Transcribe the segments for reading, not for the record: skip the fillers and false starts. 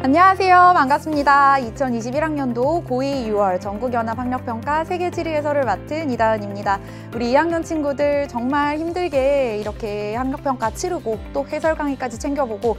안녕하세요. 반갑습니다. 2021학년도 고2 6월 전국연합학력평가 세계지리 해설을 맡은 이다은입니다. 우리 2학년 친구들 정말 힘들게 이렇게 학력평가 치르고 또 해설 강의까지 챙겨보고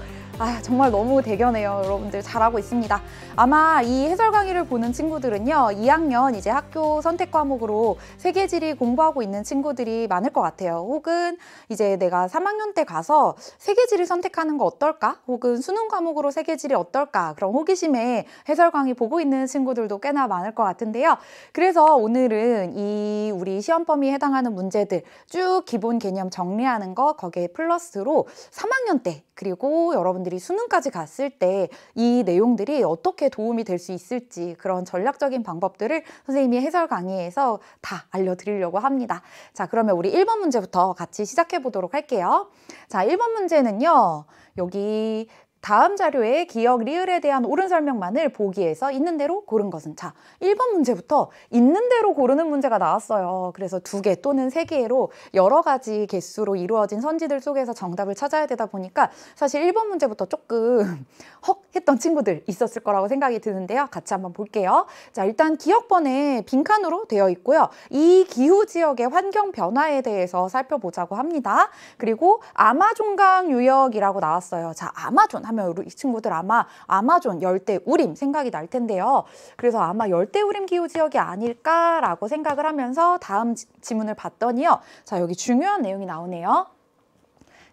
정말 너무 대견해요. 여러분들 잘하고 있습니다. 아마 이 해설 강의를 보는 친구들은요, 2학년 이제 학교 선택 과목으로 세계지리 공부하고 있는 친구들이 많을 것 같아요. 혹은 이제 내가 3학년 때 가서 세계지리 선택하는 거 어떨까? 혹은 수능 과목으로 세계지리 어떨까? 그런 호기심에 해설 강의 보고 있는 친구들도 꽤나 많을 것 같은데요. 그래서 오늘은 이 우리 시험 범위에 해당하는 문제들 쭉 기본 개념 정리하는 거 거기에 플러스로 3학년 때 그리고 여러분들이 수능까지 갔을 때 이 내용들이 어떻게 도움이 될 수 있을지 그런 전략적인 방법들을 선생님이 해설 강의에서 다 알려드리려고 합니다. 자, 그러면 우리 1번 문제부터 같이 시작해 보도록 할게요. 자, 1번 문제는요. 여기 다음 자료에 기억, 리을에 대한 옳은 설명만을 보기에서 있는 대로 고른 것은? 자, 1번 문제부터 있는 대로 고르는 문제가 나왔어요. 그래서 2개 또는 3개로 여러 가지 개수로 이루어진 선지들 속에서 정답을 찾아야 되다 보니까 사실 1번 문제부터 조금 헉 했던 친구들 있었을 거라고 생각이 드는데요. 같이 한번 볼게요. 자, 일단 기억번에 빈칸으로 되어 있고요. 이 기후 지역의 환경 변화에 대해서 살펴보자고 합니다. 그리고 아마존강 유역이라고 나왔어요. 자, 아마존 하면 우리 친구들 아마 아마존 열대우림 생각이 날 텐데요. 그래서 아마 열대우림 기후지역이 아닐까라고 생각을 하면서 다음 지문을 봤더니요. 자, 여기 중요한 내용이 나오네요.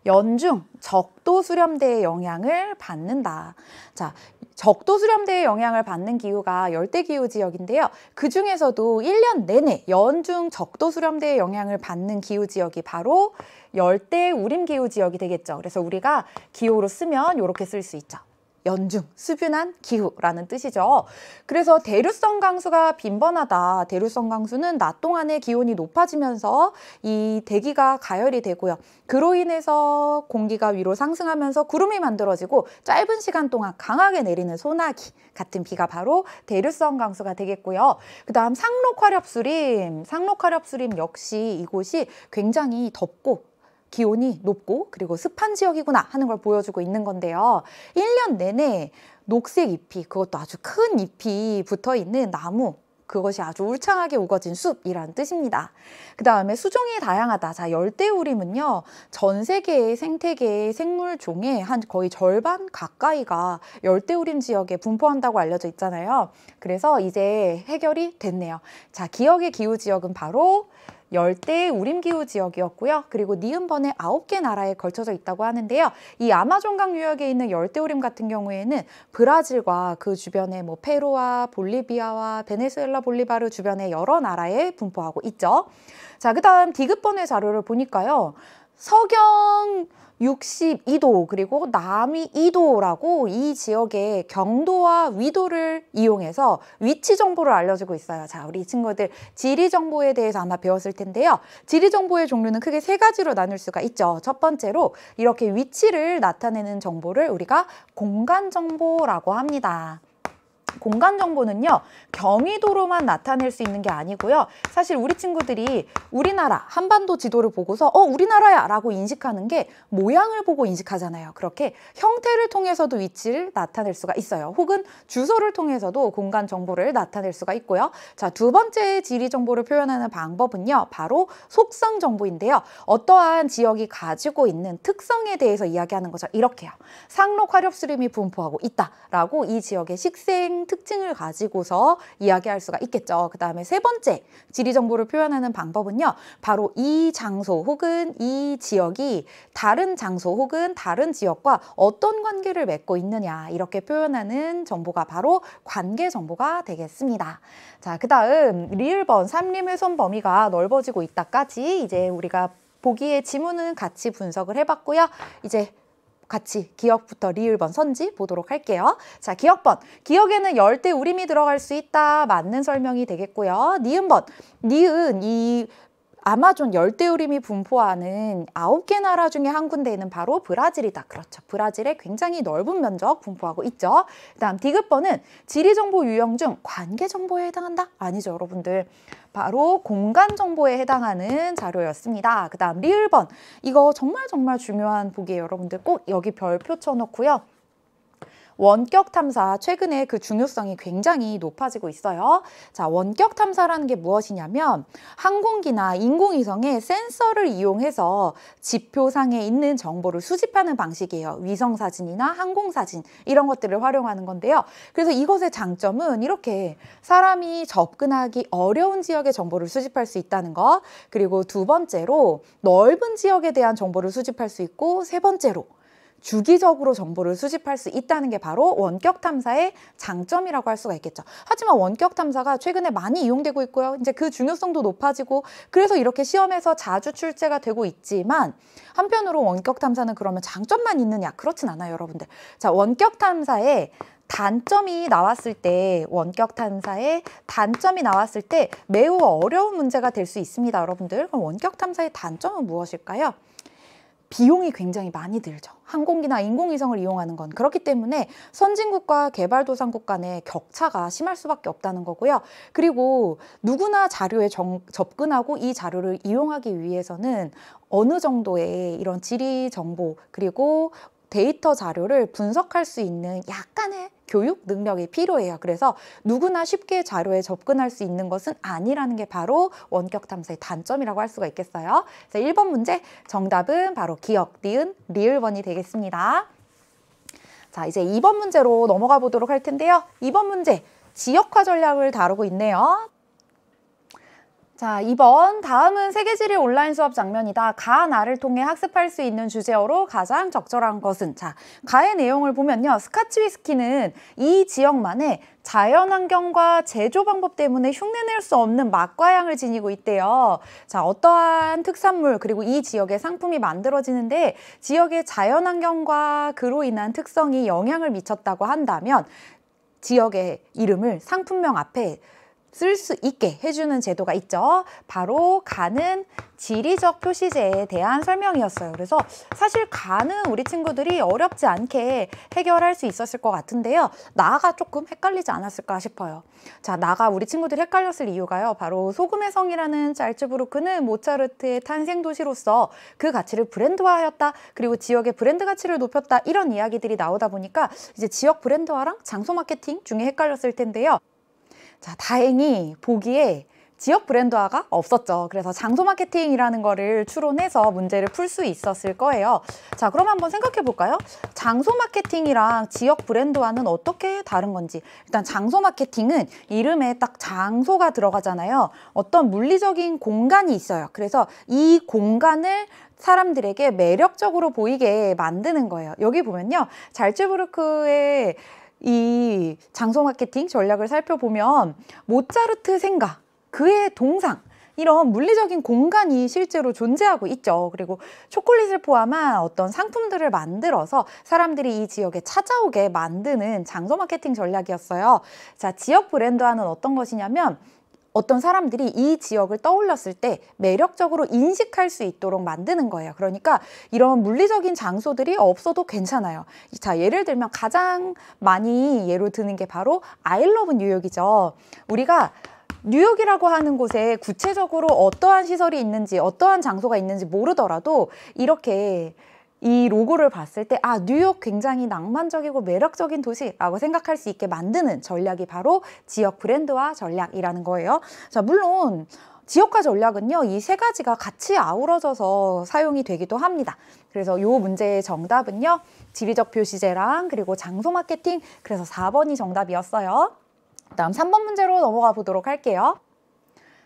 연중 적도 수렴대의 영향을 받는다. 자, 적도 수렴대의 영향을 받는 기후가 열대기후 지역인데요. 그 중에서도 1년 내내 연중 적도 수렴대의 영향을 받는 기후 지역이 바로 열대우림 기후 지역이 되겠죠. 그래서 우리가 기호로 쓰면 이렇게 쓸 수 있죠. 연중, 수분한 기후라는 뜻이죠. 그래서 대류성 강수가 빈번하다. 대류성 강수는 낮 동안에 기온이 높아지면서 이 대기가 가열이 되고요. 그로 인해서 공기가 위로 상승하면서 구름이 만들어지고 짧은 시간 동안 강하게 내리는 소나기 같은 비가 바로 대류성 강수가 되겠고요. 그 다음 상록화렵수림. 상록화렵수림 역시 이곳이 굉장히 덥고 기온이 높고 그리고 습한 지역이구나 하는 걸 보여주고 있는 건데요. 1년 내내 녹색 잎이, 그것도 아주 큰 잎이 붙어있는 나무, 그것이 아주 울창하게 우거진 숲이라는 뜻입니다. 그 다음에 수종이 다양하다. 자, 열대우림은요, 전 세계의 생태계의 생물 종의 한 거의 절반 가까이가 열대우림 지역에 분포한다고 알려져 있잖아요. 그래서 이제 해결이 됐네요. 자, 기억의 기후 지역은 바로 열대우림 기후 지역이었고요. 그리고 니은번에 9개 나라에 걸쳐져 있다고 하는데요. 이 아마존강 유역에 있는 열대우림 같은 경우에는 브라질과 그 주변에 뭐 페루와 볼리비아와 베네수엘라, 볼리바르 주변의 여러 나라에 분포하고 있죠. 자, 그 다음 디귿번의 자료를 보니까요. 서경 62도 그리고 남위 2도라고 이 지역의 경도와 위도를 이용해서 위치 정보를 알려주고 있어요. 자, 우리 친구들 지리 정보에 대해서 아마 배웠을 텐데요. 지리 정보의 종류는 크게 3가지로 나눌 수가 있죠. 첫 번째로 이렇게 위치를 나타내는 정보를 우리가 공간 정보라고 합니다. 공간 정보는요, 경위도로만 나타낼 수 있는 게 아니고요. 사실 우리 친구들이 우리나라 한반도 지도를 보고서 우리나라야 라고 인식하는 게 모양을 보고 인식하잖아요. 그렇게 형태를 통해서도 위치를 나타낼 수가 있어요. 혹은 주소를 통해서도 공간 정보를 나타낼 수가 있고요. 자, 2번째 지리 정보를 표현하는 방법은요, 바로 속성 정보인데요. 어떠한 지역이 가지고 있는 특성에 대해서 이야기하는 거죠. 이렇게요. 상록 화렵수림이 분포하고 있다라고 이 지역의 식생 특징을 가지고서 이야기할 수가 있겠죠. 그 다음에 3번째 지리 정보를 표현하는 방법은요, 바로 이 장소 혹은 이 지역이 다른 장소 혹은 다른 지역과 어떤 관계를 맺고 있느냐, 이렇게 표현하는 정보가 바로 관계 정보가 되겠습니다. 자, 그 다음 리을번 삼림 훼손 범위가 넓어지고 있다까지 이제 우리가 보기의 지문은 같이 분석을 해봤고요. 이제 같이 기억부터 리을번 선지 보도록 할게요. 자, 기억번. 기억에는 열대우림이 들어갈 수 있다. 맞는 설명이 되겠고요. 니은번. 니은 이 아마존 열대우림이 분포하는 9개 나라 중에 한 군데에는 바로 브라질이다. 그렇죠. 브라질에 굉장히 넓은 면적 분포하고 있죠. 그 다음 디귿번은 지리정보 유형 중 관계정보에 해당한다? 아니죠, 여러분들. 바로 공간정보에 해당하는 자료였습니다. 그 다음 리을번. 이거 정말 중요한 보기예요. 여러분들 꼭 여기 별표 쳐놓고요. 원격 탐사 최근에 그 중요성이 굉장히 높아지고 있어요. 자, 원격 탐사라는 게 무엇이냐면 항공기나 인공위성의 센서를 이용해서 지표상에 있는 정보를 수집하는 방식이에요. 위성사진이나 항공사진 이런 것들을 활용하는 건데요. 그래서 이것의 장점은 이렇게 사람이 접근하기 어려운 지역의 정보를 수집할 수 있다는 것, 그리고 두 번째로 넓은 지역에 대한 정보를 수집할 수 있고, 세 번째로 주기적으로 정보를 수집할 수 있다는 게 바로 원격 탐사의 장점이라고 할 수가 있겠죠. 하지만 원격 탐사가 최근에 많이 이용되고 있고요. 이제 그 중요성도 높아지고, 그래서 이렇게 시험에서 자주 출제가 되고 있지만, 한편으로 원격 탐사는 그러면 장점만 있느냐? 그렇진 않아요, 여러분들. 자, 원격 탐사의 단점이 나왔을 때, 원격 탐사의 단점이 나왔을 때 매우 어려운 문제가 될 수 있습니다, 여러분들. 그럼 원격 탐사의 단점은 무엇일까요? 비용이 굉장히 많이 들죠. 항공기나 인공위성을 이용하는 건. 그렇기 때문에 선진국과 개발도상국 간의 격차가 심할 수밖에 없다는 거고요. 그리고 누구나 자료에 접근하고 이 자료를 이용하기 위해서는 어느 정도의 이런 지리 정보, 그리고 데이터 자료를 분석할 수 있는 약간의 교육 능력이 필요해요. 그래서 누구나 쉽게 자료에 접근할 수 있는 것은 아니라는 게 바로 원격 탐사의 단점이라고 할 수가 있겠어요. 자, 1번 문제 정답은 바로 기역, 니은, 리을번이 되겠습니다. 자, 이제 2번 문제로 넘어가 보도록 할 텐데요. 2번 문제 지역화 전략을 다루고 있네요. 자, 2번 다음은 세계지리 온라인 수업 장면이다. 가, 나를 통해 학습할 수 있는 주제어로 가장 적절한 것은? 자, 가의 내용을 보면요. 스카치 위스키는 이 지역만의 자연환경과 제조 방법 때문에 흉내낼 수 없는 맛과 향을 지니고 있대요. 자, 어떠한 특산물 그리고 이 지역의 상품이 만들어지는데 지역의 자연환경과 그로 인한 특성이 영향을 미쳤다고 한다면 지역의 이름을 상품명 앞에 쓸 수 있게 해주는 제도가 있죠. 바로 가는 지리적 표시제에 대한 설명이었어요. 그래서 사실 가는 우리 친구들이 어렵지 않게 해결할 수 있었을 것 같은데요. 나가 조금 헷갈리지 않았을까 싶어요. 자, 나가 우리 친구들이 헷갈렸을 이유가요. 바로 소금의 성이라는 잘츠부르크는 모차르트의 탄생 도시로서 그 가치를 브랜드화하였다. 그리고 지역의 브랜드 가치를 높였다. 이런 이야기들이 나오다 보니까 이제 지역 브랜드화랑 장소 마케팅 중에 헷갈렸을 텐데요. 자, 다행히 보기에 지역 브랜드화가 없었죠. 그래서 장소 마케팅이라는 거를 추론해서 문제를 풀 수 있었을 거예요. 자, 그럼 한번 생각해 볼까요? 장소 마케팅이랑 지역 브랜드화는 어떻게 다른 건지. 일단 장소 마케팅은 이름에 딱 장소가 들어가잖아요. 어떤 물리적인 공간이 있어요. 그래서 이 공간을 사람들에게 매력적으로 보이게 만드는 거예요. 여기 보면요. 잘츠부르크의 이 장소 마케팅 전략을 살펴보면 모차르트 생가, 그의 동상, 이런 물리적인 공간이 실제로 존재하고 있죠. 그리고 초콜릿을 포함한 어떤 상품들을 만들어서 사람들이 이 지역에 찾아오게 만드는 장소 마케팅 전략이었어요. 자, 지역 브랜드화는 어떤 것이냐면 어떤 사람들이 이 지역을 떠올렸을 때 매력적으로 인식할 수 있도록 만드는 거예요. 그러니까 이런 물리적인 장소들이 없어도 괜찮아요. 자, 예를 들면 가장 많이 예로 드는 게 바로 I love 뉴욕이죠. 우리가 뉴욕이라고 하는 곳에 구체적으로 어떠한 시설이 있는지, 어떠한 장소가 있는지 모르더라도 이렇게 이 로고를 봤을 때 아, 뉴욕 굉장히 낭만적이고 매력적인 도시라고 생각할 수 있게 만드는 전략이 바로 지역 브랜드화 전략이라는 거예요. 자, 물론 지역화 전략은요, 이 세 가지가 같이 아우러져서 사용이 되기도 합니다. 그래서 이 문제의 정답은요, 지리적 표시제랑 그리고 장소 마케팅, 그래서 4번이 정답이었어요. 다음 3번 문제로 넘어가 보도록 할게요.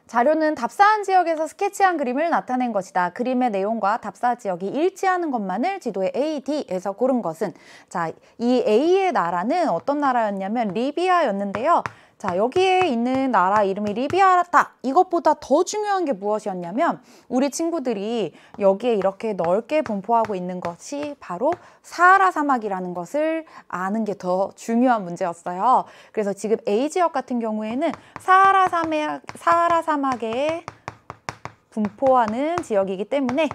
자료는 답사한 지역에서 스케치한 그림을 나타낸 것이다. 그림의 내용과 답사 지역이 일치하는 것만을 지도의 A, D에서 고른 것은? 자, 이 A의 나라는 어떤 나라였냐면 리비아였는데요. 자, 여기에 있는 나라 이름이 리비아다. 이것보다 더 중요한 게 무엇이었냐면 우리 친구들이 여기에 이렇게 넓게 분포하고 있는 것이 바로 사하라 사막이라는 것을 아는 게 더 중요한 문제였어요. 그래서 지금 A 지역 같은 경우에는 사하라 사막에 분포하는 지역이기 때문에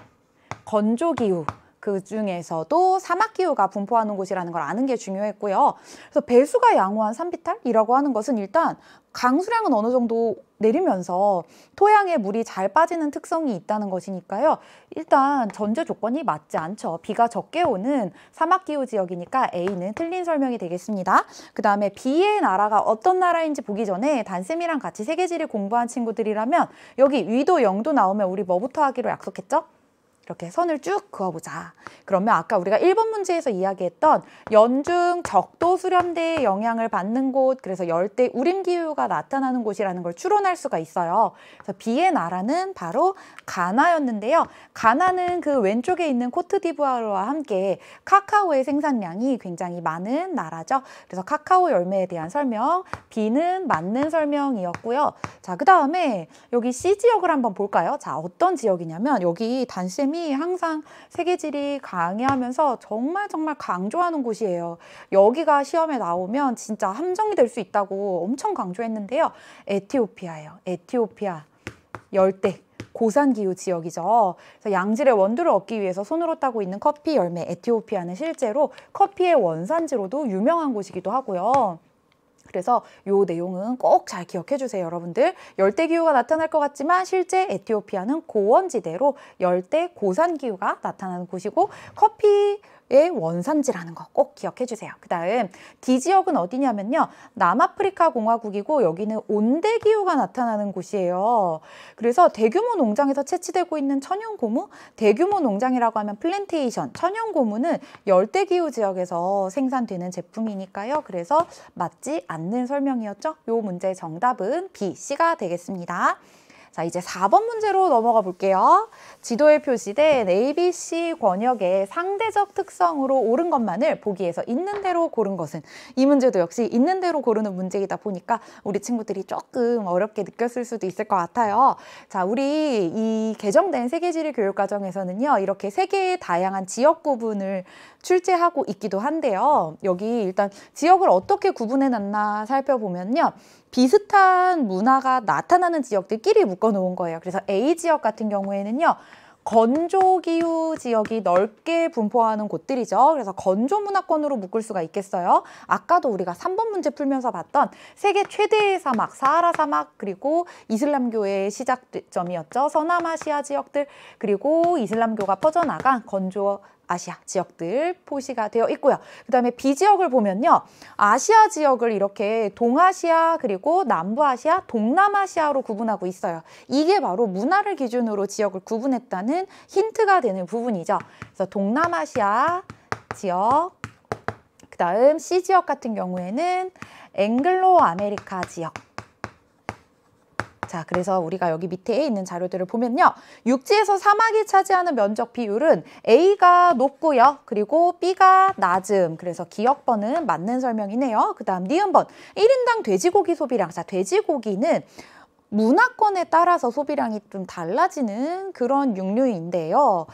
건조기후, 그 중에서도 사막기후가 분포하는 곳이라는 걸 아는 게 중요했고요. 그래서 배수가 양호한 산비탈이라고 하는 것은 일단 강수량은 어느 정도 내리면서 토양에 물이 잘 빠지는 특성이 있다는 것이니까요. 일단 전제 조건이 맞지 않죠. 비가 적게 오는 사막기후 지역이니까 A는 틀린 설명이 되겠습니다. 그 다음에 B의 나라가 어떤 나라인지 보기 전에 단쌤이랑 같이 세계지리 공부한 친구들이라면 여기 위도 0도 나오면 우리 뭐부터 하기로 약속했죠? 이렇게 선을 쭉 그어보자. 그러면 아까 우리가 1번 문제에서 이야기했던 연중 적도 수렴대의 영향을 받는 곳, 그래서 열대 우림기후가 나타나는 곳이라는 걸 추론할 수가 있어요. 그래서 B의 나라는 바로 가나였는데요. 가나는 그 왼쪽에 있는 코트디부아르와 함께 카카오의 생산량이 굉장히 많은 나라죠. 그래서 카카오 열매에 대한 설명, B는 맞는 설명이었고요. 자, 그 다음에 여기 C 지역을 한번 볼까요? 자, 어떤 지역이냐면 여기 단쌤이 항상 세계지리 강의하면서 정말 강조하는 곳이에요. 여기가 시험에 나오면 진짜 함정이 될 수 있다고 엄청 강조했는데요. 에티오피아예요. 에티오피아 열대 고산기후 지역이죠. 그래서 양질의 원두를 얻기 위해서 손으로 따고 있는 커피 열매 에티오피아는 실제로 커피의 원산지로도 유명한 곳이기도 하고요. 그래서 요 내용은 꼭 잘 기억해 주세요, 여러분들. 열대기후가 나타날 것 같지만 실제 에티오피아는 고원지대로 열대 고산기후가 나타나는 곳이고 커피의 원산지라는 거 꼭 기억해 주세요. 그 다음 D 지역은 어디냐면요. 남아프리카 공화국이고 여기는 온대기후가 나타나는 곳이에요. 그래서 대규모 농장에서 채취되고 있는 천연고무, 대규모 농장이라고 하면 플랜테이션, 천연고무는 열대기후 지역에서 생산되는 제품이니까요. 그래서 맞지 않는 설명이었죠. 이 문제의 정답은 B, C가 되겠습니다. 자, 이제 4번 문제로 넘어가 볼게요. 지도에 표시된 ABC 권역의 상대적 특성으로 옳은 것만을 보기에서 있는 대로 고른 것은, 이 문제도 역시 있는 대로 고르는 문제이다 보니까 우리 친구들이 조금 어렵게 느꼈을 수도 있을 것 같아요. 자, 우리 이 개정된 세계지리 교육과정에서는요. 이렇게 세 개의 다양한 지역 구분을 출제하고 있기도 한데요. 여기 일단 지역을 어떻게 구분해 놨나 살펴보면요. 비슷한 문화가 나타나는 지역들끼리 묶어 놓은 거예요. 그래서 A 지역 같은 경우에는요. 건조기후 지역이 넓게 분포하는 곳들이죠. 그래서 건조문화권으로 묶을 수가 있겠어요. 아까도 우리가 3번 문제 풀면서 봤던 세계 최대의 사막, 사하라 사막, 그리고 이슬람교의 시작점이었죠. 서남아시아 지역들, 그리고 이슬람교가 퍼져나간 건조 아시아 지역들 표시가 되어 있고요. 그 다음에 B 지역을 보면요. 아시아 지역을 이렇게 동아시아 그리고 남부아시아, 동남아시아로 구분하고 있어요. 이게 바로 문화를 기준으로 지역을 구분했다는 힌트가 되는 부분이죠. 그래서 동남아시아 지역, 그 다음 C 지역 같은 경우에는 앵글로 아메리카 지역. 자, 그래서 우리가 여기 밑에 있는 자료들을 보면요. 육지에서 사막이 차지하는 면적 비율은 A가 높고요. 그리고 B가 낮음. 그래서 기역번은 맞는 설명이네요. 그 다음 니은번 1인당 돼지고기 소비량. 자, 돼지고기는 문화권에 따라서 소비량이 좀 달라지는 그런 육류인데요.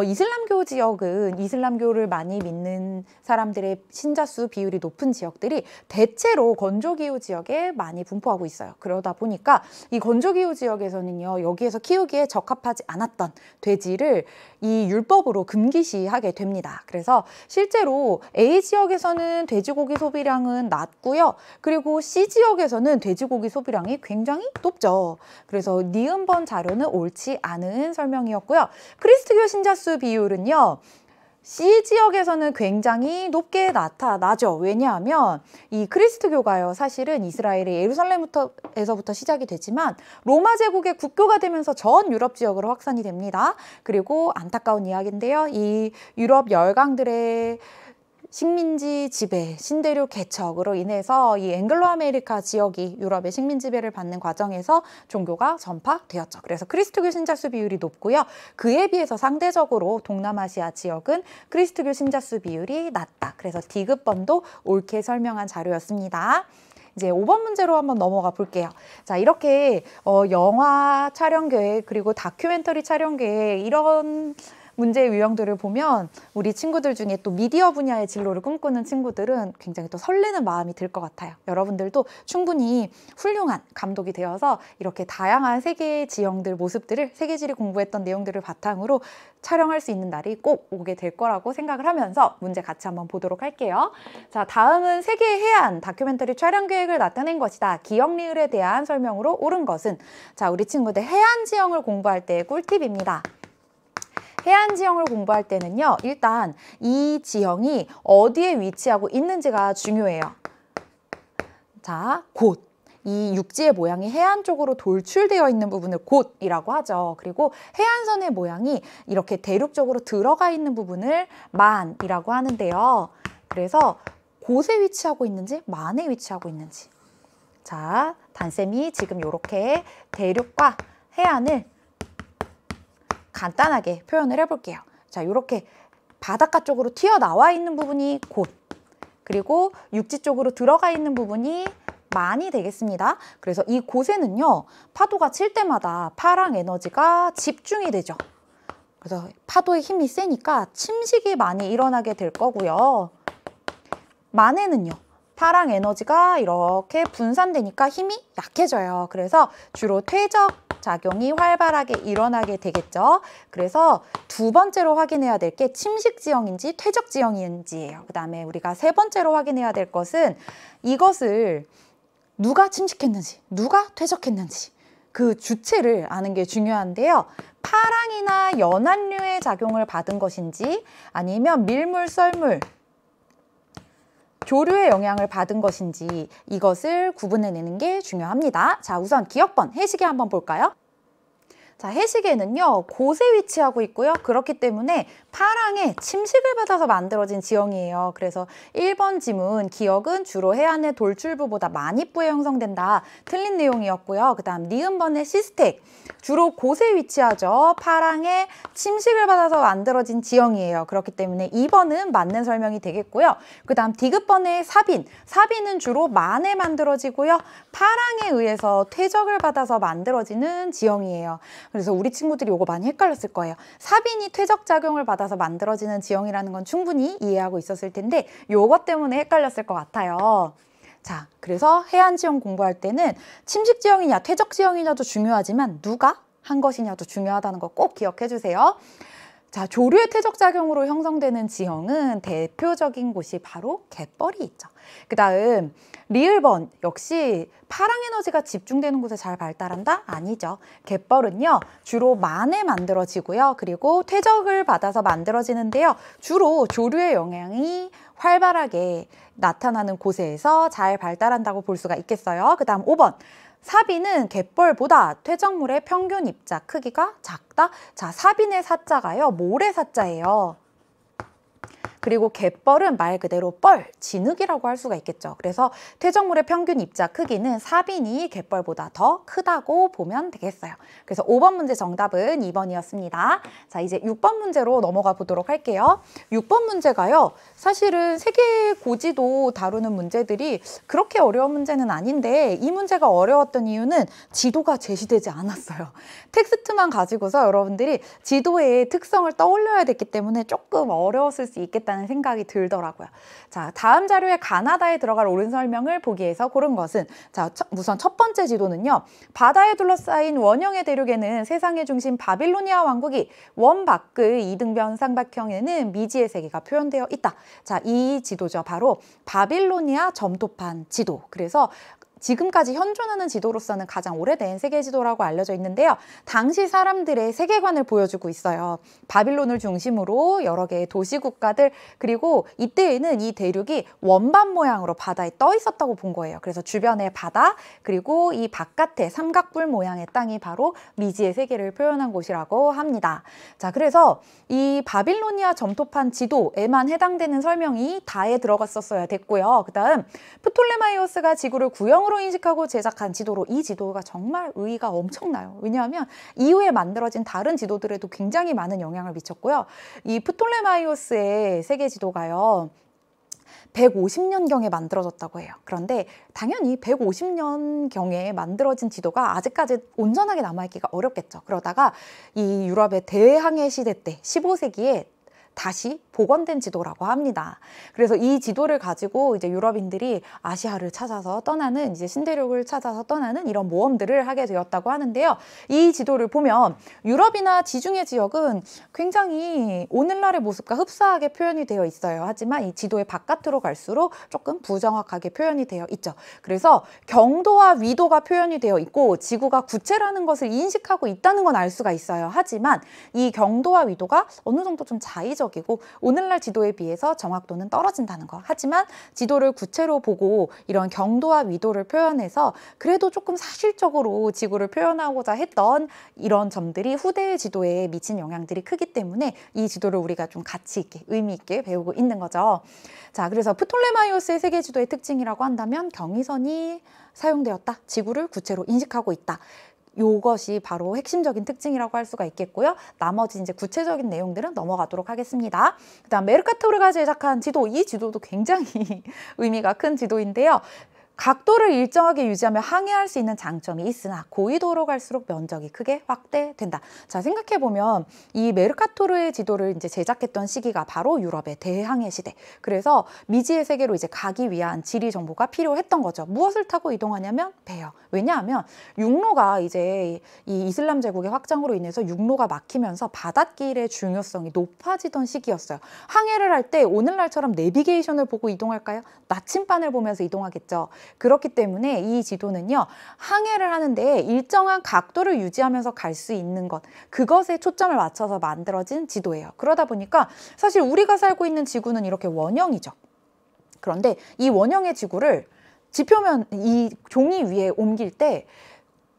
이슬람교 지역은 이슬람교를 많이 믿는 사람들의 신자수 비율이 높은 지역들이 대체로 건조기후 지역에 많이 분포하고 있어요. 그러다 보니까 이 건조기후 지역에서는요. 여기에서 키우기에 적합하지 않았던 돼지를 이 율법으로 금기시하게 됩니다. 그래서 실제로 A 지역에서는 돼지고기 소비량은 낮고요. 그리고 C 지역에서는 돼지고기 소비량이 굉장히 높죠. 그래서 니은번 자료는 옳지 않은 설명이었고요. 그리스도교 신자수 비율은요. C 지역에서는 굉장히 높게 나타나죠. 왜냐하면 이 그리스도교가요. 사실은 이스라엘의 예루살렘에서부터 시작이 되지만 로마 제국의 국교가 되면서 전 유럽 지역으로 확산이 됩니다. 그리고 안타까운 이야기인데요. 이 유럽 열강들의 식민지 지배, 신대륙 개척으로 인해서 이 앵글로 아메리카 지역이 유럽의 식민 지배를 받는 과정에서 종교가 전파되었죠. 그래서 그리스도교 신자수 비율이 높고요. 그에 비해서 상대적으로 동남아시아 지역은 그리스도교 신자수 비율이 낮다. 그래서 D급번도 옳게 설명한 자료였습니다. 이제 5번 문제로 한번 넘어가 볼게요. 자, 이렇게 영화 촬영 계획 그리고 다큐멘터리 촬영 계획 이런 문제의 유형들을 보면 우리 친구들 중에 또 미디어 분야의 진로를 꿈꾸는 친구들은 굉장히 또 설레는 마음이 들 것 같아요. 여러분들도 충분히 훌륭한 감독이 되어서 이렇게 다양한 세계의 지형들, 모습들을 세계지리 공부했던 내용들을 바탕으로 촬영할 수 있는 날이 꼭 오게 될 거라고 생각을 하면서 문제 같이 한번 보도록 할게요. 자, 다음은 세계의 해안 다큐멘터리 촬영 계획을 나타낸 것이다. 기억 리을에 대한 설명으로 옳은 것은? 자, 우리 친구들 해안 지형을 공부할 때의 꿀팁입니다. 해안 지형을 공부할 때는요, 일단 이 지형이 어디에 위치하고 있는지가 중요해요. 자, 곳. 이 육지의 모양이 해안 쪽으로 돌출되어 있는 부분을 곳이라고 하죠. 그리고 해안선의 모양이 이렇게 대륙 쪽으로 들어가 있는 부분을 만이라고 하는데요. 그래서 곳에 위치하고 있는지 만에 위치하고 있는지. 자, 단쌤이 지금 이렇게 대륙과 해안을 간단하게 표현을 해볼게요. 자, 이렇게 바닷가 쪽으로 튀어나와 있는 부분이 곳, 그리고 육지 쪽으로 들어가 있는 부분이 만이 되겠습니다. 그래서 이 곳에는요, 파도가 칠 때마다 파랑 에너지가 집중이 되죠. 그래서 파도의 힘이 세니까 침식이 많이 일어나게 될 거고요. 만에는요, 파랑 에너지가 이렇게 분산되니까 힘이 약해져요. 그래서 주로 퇴적 작용이 활발하게 일어나게 되겠죠. 그래서 두 번째로 확인해야 될 게 침식 지형인지 퇴적 지형인지예요. 그 다음에 우리가 세 번째로 확인해야 될 것은 이것을 누가 침식했는지, 누가 퇴적했는지 그 주체를 아는 게 중요한데요. 파랑이나 연안류의 작용을 받은 것인지 아니면 밀물, 썰물, 조류의 영향을 받은 것인지 이것을 구분해내는 게 중요합니다. 자, 우선 기억번 해시계 한번 볼까요? 자, 해시계는요, 곳에 위치하고 있고요. 그렇기 때문에 파랑의 침식을 받아서 만들어진 지형이에요. 그래서 1번 지문, 기억은 주로 해안의 돌출부보다 만입부에 형성된다. 틀린 내용이었고요. 그 다음 니은번의 시스텍, 주로 곳에 위치하죠. 파랑의 침식을 받아서 만들어진 지형이에요. 그렇기 때문에 2번은 맞는 설명이 되겠고요. 그 다음 디귿번의 사빈, 사빈은 주로 만에 만들어지고요. 파랑에 의해서 퇴적을 받아서 만들어지는 지형이에요. 그래서 우리 친구들이 이거 많이 헷갈렸을 거예요. 사빈이 퇴적작용을 받아서 만들어지는 지형이라는 건 충분히 이해하고 있었을 텐데 요것 때문에 헷갈렸을 것 같아요. 자, 그래서 해안 지형 공부할 때는 침식 지형이냐 퇴적 지형이냐도 중요하지만 누가 한 것이냐도 중요하다는 거 꼭 기억해 주세요. 자, 조류의 퇴적작용으로 형성되는 지형은 대표적인 곳이 바로 갯벌이 있죠. 그 다음 리을번 역시 파랑 에너지가 집중되는 곳에 잘 발달한다? 아니죠. 갯벌은요, 주로 만에 만들어지고요. 그리고 퇴적을 받아서 만들어지는데요. 주로 조류의 영향이 활발하게 나타나는 곳에서 잘 발달한다고 볼 수가 있겠어요. 그 다음 5번. 사빈은 갯벌보다 퇴적물의 평균 입자 크기가 작다. 자, 사빈의 사자가요, 모래 사자예요. 그리고 갯벌은 말 그대로 뻘, 진흙이라고 할 수가 있겠죠. 그래서 퇴적물의 평균 입자 크기는 사빈이 갯벌보다 더 크다고 보면 되겠어요. 그래서 5번 문제 정답은 2번이었습니다. 자, 이제 6번 문제로 넘어가 보도록 할게요. 6번 문제가요, 사실은 세계 고지도 다루는 문제들이 그렇게 어려운 문제는 아닌데 이 문제가 어려웠던 이유는 지도가 제시되지 않았어요. 텍스트만 가지고서 여러분들이 지도의 특성을 떠올려야 됐기 때문에 조금 어려웠을 수 있겠다는 생각이 들더라고요. 자, 다음 자료에 가나다에 들어갈 옳은 설명을 보기 위해서 고른 것은, 자, 우선 첫 번째 지도는요, 바다에 둘러싸인 원형의 대륙에는 세상의 중심 바빌로니아 왕국이 원 밖의 이등변 삼각형에는 미지의 세계가 표현되어 있다. 자, 이 지도죠. 바로 바빌로니아 점토판 지도. 그래서 지금까지 현존하는 지도로서는 가장 오래된 세계 지도라고 알려져 있는데요. 당시 사람들의 세계관을 보여주고 있어요. 바빌론을 중심으로 여러 개의 도시국가들, 그리고 이때에는 이 대륙이 원반 모양으로 바다에 떠 있었다고 본 거예요. 그래서 주변의 바다, 그리고 이 바깥의 삼각뿔 모양의 땅이 바로 미지의 세계를 표현한 곳이라고 합니다. 자, 그래서 이 바빌로니아 점토판 지도에만 해당되는 설명이 다에 들어갔었어야 됐고요. 그 다음 프톨레마이오스가 지구를 구형으로 인식하고 제작한 지도로, 이 지도가 정말 의의가 엄청나요. 왜냐하면 이후에 만들어진 다른 지도들에도 굉장히 많은 영향을 미쳤고요. 이 프톨레마이오스의 세계 지도가요, 150년경에 만들어졌다고 해요. 그런데 당연히 150년경에 만들어진 지도가 아직까지 온전하게 남아있기가 어렵겠죠. 그러다가 이 유럽의 대항해 시대 때 15세기에 다시 복원된 지도라고 합니다. 그래서 이 지도를 가지고 이제 유럽인들이 아시아를 찾아서 떠나는, 이제 신대륙을 찾아서 떠나는 이런 모험들을 하게 되었다고 하는데요. 이 지도를 보면 유럽이나 지중해 지역은 굉장히 오늘날의 모습과 흡사하게 표현이 되어 있어요. 하지만 이 지도의 바깥으로 갈수록 조금 부정확하게 표현이 되어 있죠. 그래서 경도와 위도가 표현이 되어 있고 지구가 구체라는 것을 인식하고 있다는 건 알 수가 있어요. 하지만 이 경도와 위도가 어느 정도 좀 자의적이고 오늘날 지도에 비해서 정확도는 떨어진다는 거. 하지만 지도를 구체로 보고 이런 경도와 위도를 표현해서 그래도 조금 사실적으로 지구를 표현하고자 했던 이런 점들이 후대의 지도에 미친 영향들이 크기 때문에 이 지도를 우리가 좀 가치 있게, 의미 있게 배우고 있는 거죠. 자, 그래서 프톨레마이오스의 세계 지도의 특징이라고 한다면 경의선이 사용되었다. 지구를 구체로 인식하고 있다. 요것이 바로 핵심적인 특징이라고 할 수가 있겠고요. 나머지 이제 구체적인 내용들은 넘어가도록 하겠습니다. 그다음 메르카토르가 제작한 지도, 이 지도도 굉장히 의미가 큰 지도인데요. 각도를 일정하게 유지하며 항해할 수 있는 장점이 있으나 고위도로 갈수록 면적이 크게 확대된다. 자, 생각해보면 이 메르카토르의 지도를 이제 제작했던 시기가 바로 유럽의 대항해 시대. 그래서 미지의 세계로 이제 가기 위한 지리 정보가 필요했던 거죠. 무엇을 타고 이동하냐면 배요. 왜냐하면 육로가 이제 이 이슬람 제국의 확장으로 인해서 육로가 막히면서 바닷길의 중요성이 높아지던 시기였어요. 항해를 할 때 오늘날처럼 내비게이션을 보고 이동할까요? 나침반을 보면서 이동하겠죠. 그렇기 때문에 이 지도는요, 항해를 하는데 일정한 각도를 유지하면서 갈 수 있는 것, 그것에 초점을 맞춰서 만들어진 지도예요. 그러다 보니까 사실 우리가 살고 있는 지구는 이렇게 원형이죠. 그런데 이 원형의 지구를 지표면 이 종이 위에 옮길 때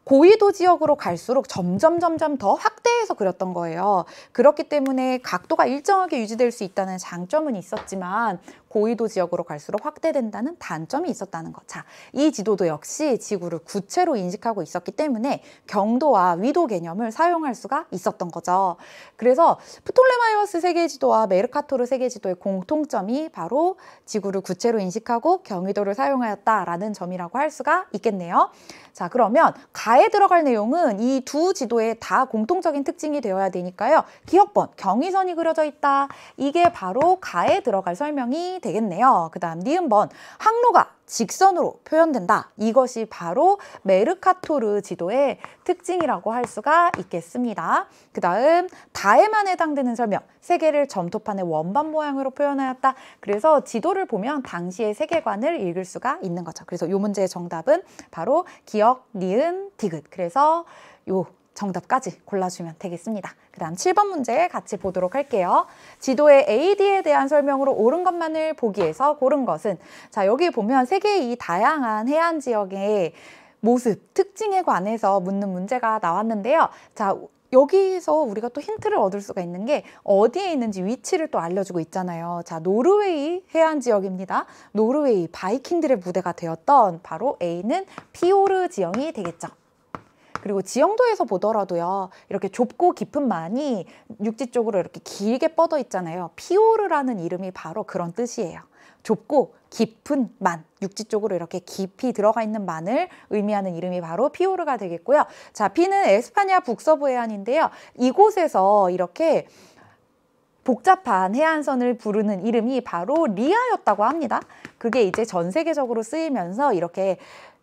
고위도 지역으로 갈수록 점점 더 확대해서 그렸던 거예요. 그렇기 때문에 각도가 일정하게 유지될 수 있다는 장점은 있었지만 고위도 지역으로 갈수록 확대된다는 단점이 있었다는 것. 자, 이 지도도 역시 지구를 구체로 인식하고 있었기 때문에 경도와 위도 개념을 사용할 수가 있었던 거죠. 그래서 프톨레마이오스 세계지도와 메르카토르 세계지도의 공통점이 바로 지구를 구체로 인식하고 경위도를 사용하였다라는 점이라고 할 수가 있겠네요. 자, 그러면 가에 들어갈 내용은 이 두 지도에 다 공통적인 특징이 되어야 되니까요. 기억번, 경의선이 그려져 있다. 이게 바로 가에 들어갈 설명이 되겠네요. 그 다음 니은번, 항로가 직선으로 표현된다. 이것이 바로 메르카토르 지도의 특징이라고 할 수가 있겠습니다. 그 다음 다에만 해당되는 설명, 세계를 점토판의 원반 모양으로 표현하였다. 그래서 지도를 보면 당시의 세계관을 읽을 수가 있는 거죠. 그래서 이 문제의 정답은 바로 기억, 니은, 디귿. 그래서 요 정답까지 골라주면 되겠습니다. 그 다음 7번 문제 같이 보도록 할게요. 지도의 AD에 대한 설명으로 옳은 것만을 보기 위해서 고른 것은, 자, 여기 보면 세계의 이 다양한 해안 지역의 모습, 특징에 관해서 묻는 문제가 나왔는데요. 자, 여기서 우리가 또 힌트를 얻을 수가 있는 게 어디에 있는지 위치를 또 알려주고 있잖아요. 자, 노르웨이 해안 지역입니다. 노르웨이 바이킹들의 무대가 되었던 바로 A는 피오르 지형이 되겠죠. 그리고 지형도에서 보더라도요, 이렇게 좁고 깊은 만이 육지 쪽으로 이렇게 길게 뻗어 있잖아요. 피오르라는 이름이 바로 그런 뜻이에요. 좁고 깊은 만, 육지 쪽으로 이렇게 깊이 들어가 있는 만을 의미하는 이름이 바로 피오르가 되겠고요. 자, B는 에스파냐 북서부 해안인데요. 이곳에서 이렇게 복잡한 해안선을 부르는 이름이 바로 리아였다고 합니다. 그게 이제 전 세계적으로 쓰이면서 이렇게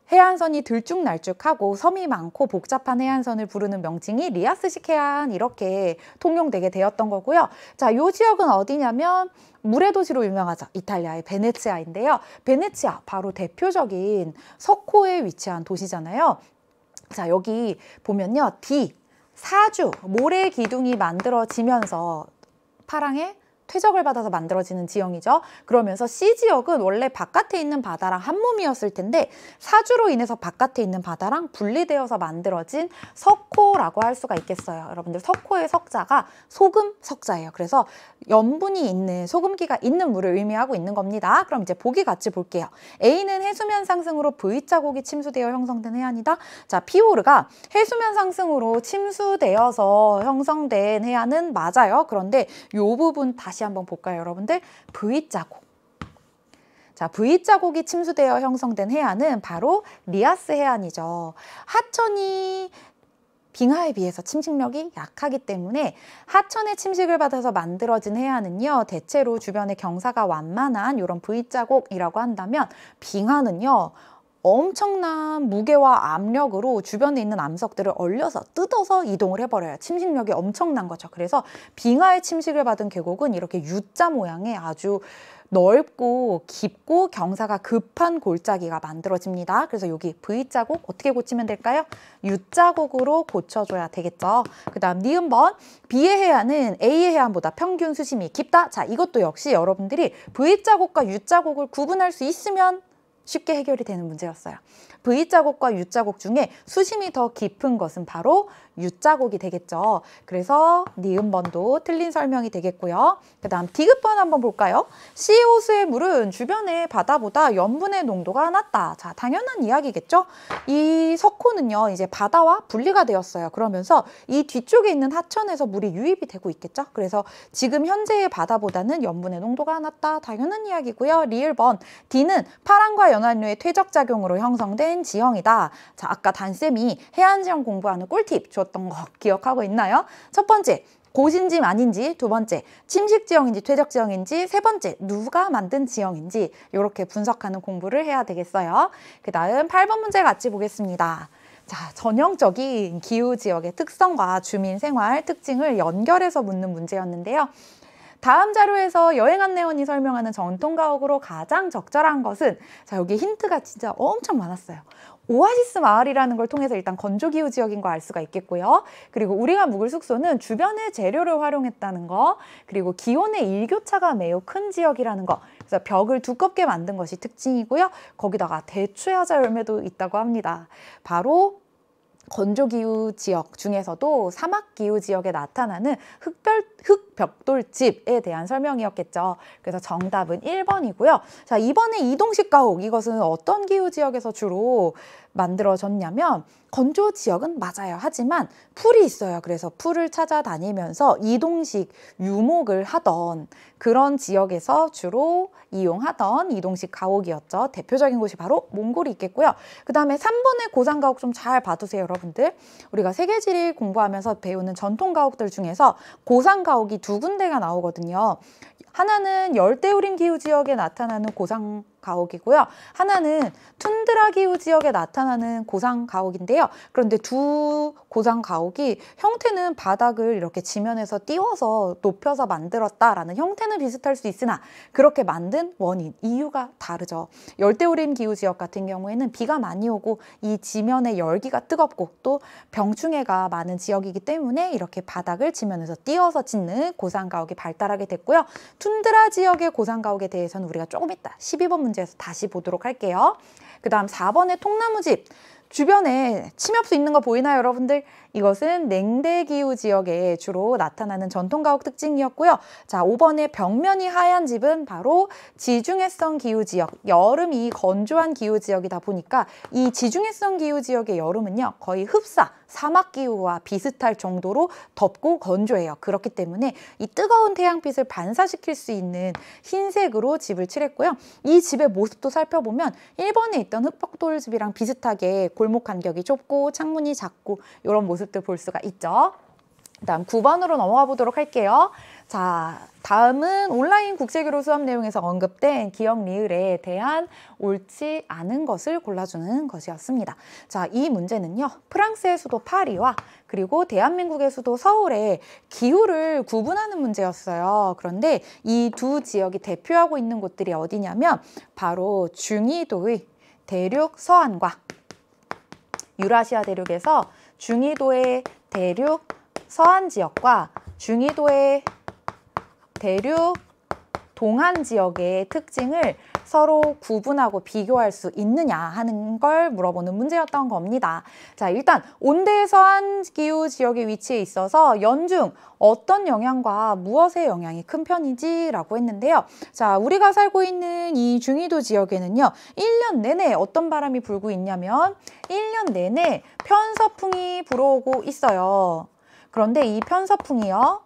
해안선이 들쭉날쭉하고 섬이 많고 복잡한 해안선을 부르는 명칭이 리아스식 해안, 이렇게 통용되게 되었던 거고요. 자, 이 지역은 어디냐면 물의 도시로 유명하죠. 이탈리아의 베네치아인데요. 베네치아, 바로 대표적인 석호에 위치한 도시잖아요. 자, 여기 보면요, D, 사주, 모래 기둥이 만들어지면서 파랑의 퇴적을 받아서 만들어지는 지형이죠. 그러면서 C지역은 원래 바깥에 있는 바다랑 한 몸이었을 텐데 사주로 인해서 바깥에 있는 바다랑 분리되어서 만들어진 석호라고 할 수가 있겠어요. 여러분들, 석호의 석자가 소금 석자예요. 그래서 염분이 있는, 소금기가 있는 물을 의미하고 있는 겁니다. 그럼 이제 보기 같이 볼게요. A는 해수면 상승으로 V자국이 침수되어 형성된 해안이다. 자, 피오르가 해수면 상승으로 침수되어서 형성된 해안은 맞아요. 그런데 이 부분 다시 한번 볼까요, 여러분들? V자국. 자, V자국이 침수되어 형성된 해안은 바로 리아스 해안이죠. 하천이 빙하에 비해서 침식력이 약하기 때문에 하천의 침식을 받아서 만들어진 해안은요, 대체로 주변에 경사가 완만한 이런 V자국이라고 한다면, 빙하는요 엄청난 무게와 압력으로 주변에 있는 암석들을 얼려서 뜯어서 이동을 해버려요. 침식력이 엄청난 거죠. 그래서 빙하의 침식을 받은 계곡은 이렇게 U자 모양의 아주 넓고 깊고 경사가 급한 골짜기가 만들어집니다. 그래서 여기 V자국 어떻게 고치면 될까요? U자국으로 고쳐줘야 되겠죠. 그 다음 니은번, B의 해안은 A의 해안보다 평균 수심이 깊다. 자, 이것도 역시 여러분들이 V자국과 U자국을 구분할 수 있으면 쉽게 해결이 되는 문제였어요. V자국과 U자국 중에 수심이 더 깊은 것은 바로 U자국이 되겠죠. 그래서 니은번도 틀린 설명이 되겠고요. 그 다음 디귿번 한번 볼까요? C호수의 물은 주변의 바다보다 염분의 농도가 낮다. 자, 당연한 이야기겠죠? 이 석호는요, 이제 바다와 분리가 되었어요. 그러면서 이 뒤쪽에 있는 하천에서 물이 유입이 되고 있겠죠? 그래서 지금 현재의 바다보다는 염분의 농도가 낮다. 당연한 이야기고요. 리을번, D는 파란과 연안류의 퇴적작용으로 형성된 지형이다. 자, 아까 단쌤이 해안지형 공부하는 꿀팁 줬던 거 기억하고 있나요? 첫 번째, 고신지 아닌지, 두 번째, 침식지형인지 퇴적지형인지, 세 번째, 누가 만든 지형인지 이렇게 분석하는 공부를 해야 되겠어요. 그 다음 8번 문제 같이 보겠습니다. 자, 전형적인 기후지역의 특성과 주민생활 특징을 연결해서 묻는 문제였는데요. 다음 자료에서 여행 안내원이 설명하는 전통가옥으로 가장 적절한 것은, 자, 여기 힌트가 진짜 엄청 많았어요. 오아시스 마을이라는 걸 통해서 일단 건조기후 지역인 거 알 수가 있겠고요. 그리고 우리가 묵을 숙소는 주변의 재료를 활용했다는 거, 그리고 기온의 일교차가 매우 큰 지역이라는 거, 그래서 벽을 두껍게 만든 것이 특징이고요. 거기다가 대추야자 열매도 있다고 합니다. 바로 건조기후 지역 중에서도 사막기후 지역에 나타나는 흑벽돌집에 대한 설명이었겠죠. 그래서 정답은 1번이고요. 자, 이번에 이동식 가옥, 이것은 어떤 기후 지역에서 주로 만들어졌냐면, 건조 지역은 맞아요. 하지만 풀이 있어요. 그래서 풀을 찾아다니면서 이동식 유목을 하던 그런 지역에서 주로 이용하던 이동식 가옥이었죠. 대표적인 곳이 바로 몽골이 있겠고요. 그 다음에 3번의 고산가옥 좀 잘 봐두세요, 여러분들. 우리가 세계지리 공부하면서 배우는 전통가옥들 중에서 고산가옥이 두 군데가 나오거든요. 하나는 열대우림 기후 지역에 나타나는 고산 가옥이고요. 하나는 툰드라 기후 지역에 나타나는 고산 가옥인데요. 그런데 두 고산 가옥이 형태는 바닥을 이렇게 지면에서 띄워서 높여서 만들었다라는 형태는 비슷할 수 있으나 그렇게 만든 원인, 이유가 다르죠. 열대우림 기후 지역 같은 경우에는 비가 많이 오고 이 지면의 열기가 뜨겁고 또 병충해가 많은 지역이기 때문에 이렇게 바닥을 지면에서 띄워서 짓는 고산 가옥이 발달하게 됐고요. 툰드라 지역의 고산 가옥에 대해서는 우리가 조금 이따 12번 문제에서 다시 보도록 할게요. 그 다음 4번의 통나무집. 주변에 침엽수 있는 거 보이나요, 여러분들? 이것은 냉대기후 지역에 주로 나타나는 전통가옥 특징이었고요. 자, 5번의 벽면이 하얀 집은 바로 지중해성 기후 지역, 여름이 건조한 기후 지역이다 보니까 이 지중해성 기후 지역의 여름은요, 거의 흡사, 사막 기후와 비슷할 정도로 덥고 건조해요. 그렇기 때문에 이 뜨거운 태양빛을 반사시킬 수 있는 흰색으로 집을 칠했고요. 이 집의 모습도 살펴보면 1번에 있던 흑벽돌집이랑 비슷하게 골목 간격이 좁고 창문이 작고 이런 모습들 볼 수가 있죠. 다음 9번으로 넘어가 보도록 할게요. 자, 다음은 온라인 국제교류 수업 내용에서 언급된 기억 리을에 대한 옳지 않은 것을 골라주는 것이었습니다. 자, 이 문제는요, 프랑스의 수도 파리와 그리고 대한민국의 수도 서울의 기후를 구분하는 문제였어요. 그런데 이 두 지역이 대표하고 있는 곳들이 어디냐면 바로 중위도의 대륙 서안과 유라시아 대륙에서 중위도의 대륙 서안 지역과 중위도의 대륙 동안 지역의 특징을 서로 구분하고 비교할 수 있느냐 하는 걸 물어보는 문제였던 겁니다. 자, 일단 온대 서안 기후 지역의 위치에 있어서 연중 어떤 영향과 무엇의 영향이 큰 편인지라고 했는데요. 자, 우리가 살고 있는 이 중위도 지역에는요, 1년 내내 어떤 바람이 불고 있냐면 1년 내내 편서풍이 불어오고 있어요. 그런데 이 편서풍이요,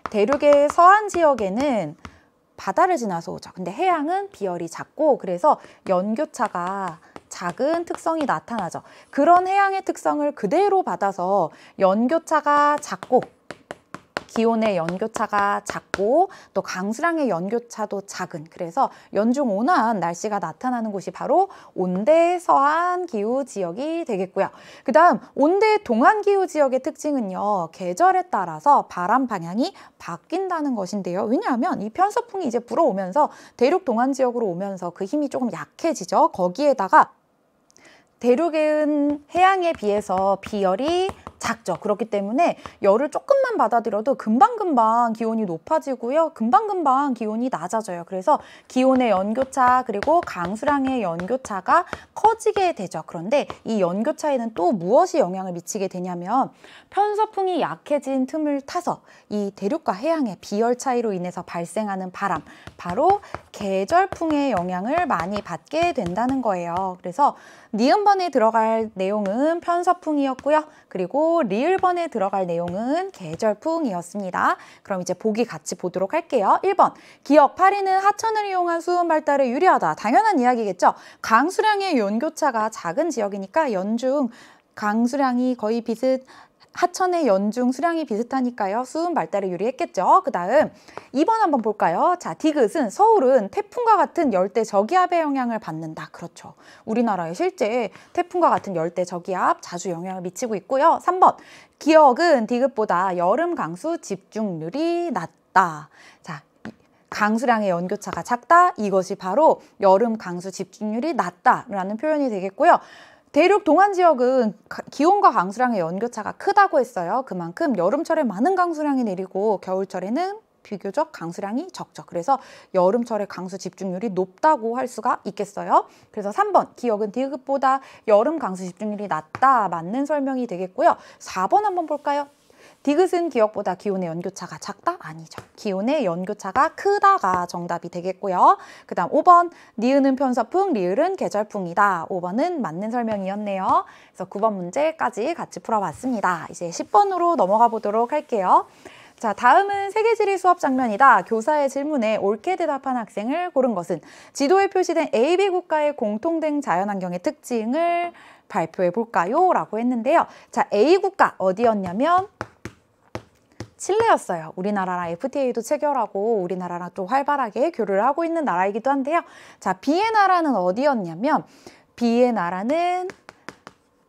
대륙의 서안 지역에는 바다를 지나서 오죠. 근데 해양은 비열이 작고 그래서 연교차가 작은 특성이 나타나죠. 그런 해양의 특성을 그대로 받아서 연교차가 작고 기온의 연교차가 작고 또 강수량의 연교차도 작은, 그래서 연중 온화한 날씨가 나타나는 곳이 바로 온대 서한 기후 지역이 되겠고요. 그 다음 온대 동안 기후 지역의 특징은요, 계절에 따라서 바람 방향이 바뀐다는 것인데요. 왜냐하면 이 편서풍이 이제 불어오면서 대륙 동안 지역으로 오면서 그 힘이 조금 약해지죠. 거기에다가 대륙은 해양에 비해서 비열이 작죠. 그렇기 때문에 열을 조금만 받아들여도 금방금방 기온이 높아지고요. 금방금방 기온이 낮아져요. 그래서 기온의 연교차 그리고 강수량의 연교차가 커지게 되죠. 그런데 이 연교차에는 또 무엇이 영향을 미치게 되냐면 편서풍이 약해진 틈을 타서 이 대륙과 해양의 비열 차이로 인해서 발생하는 바람, 바로 계절풍의 영향을 많이 받게 된다는 거예요. 그래서 니은번에 들어갈 내용은 편서풍이었고요. 그리고 리을번에 들어갈 내용은 계절풍이었습니다. 그럼 이제 보기 같이 보도록 할게요. 1번, 기역 8위는 하천을 이용한 수은 발달에 유리하다. 당연한 이야기겠죠. 강수량의 연교차가 작은 지역이니까 연중 강수량이 거의 하천의 연중 수량이 비슷하니까요. 수은 발달에 유리했겠죠. 그 다음 2번 한번 볼까요? 자, 디귿은 서울은 태풍과 같은 열대 저기압의 영향을 받는다. 그렇죠. 우리나라에 실제 태풍과 같은 열대 저기압 자주 영향을 미치고 있고요. 3번, 기역은 디귿보다 여름 강수 집중률이 낮다. 자, 강수량의 연교차가 작다. 이것이 바로 여름 강수 집중률이 낮다라는 표현이 되겠고요. 대륙 동안 지역은 기온과 강수량의 연교차가 크다고 했어요. 그만큼 여름철에 많은 강수량이 내리고 겨울철에는 비교적 강수량이 적죠. 그래서 여름철에 강수 집중률이 높다고 할 수가 있겠어요. 그래서 3번, 기역은 디귿보다 여름 강수 집중률이 낮다. 맞는 설명이 되겠고요. 4번 한번 볼까요? 디귿은 기역보다 기온의 연교차가 작다? 아니죠. 기온의 연교차가 크다가 정답이 되겠고요. 그 다음 5번, 니은은 편서풍, 리을은 계절풍이다. 5번은 맞는 설명이었네요. 그래서 9번 문제까지 같이 풀어봤습니다. 이제 10번으로 넘어가 보도록 할게요. 자, 다음은 세계지리 수업 장면이다. 교사의 질문에 옳게 대답한 학생을 고른 것은 지도에 표시된 A, B 국가의 공통된 자연환경의 특징을 발표해 볼까요? 라고 했는데요. 자, A 국가 어디였냐면 칠레였어요. 우리나라랑 FTA도 체결하고 우리나라랑 또 활발하게 교류를 하고 있는 나라이기도 한데요. 자, B의 나라는 어디였냐면 B의 나라는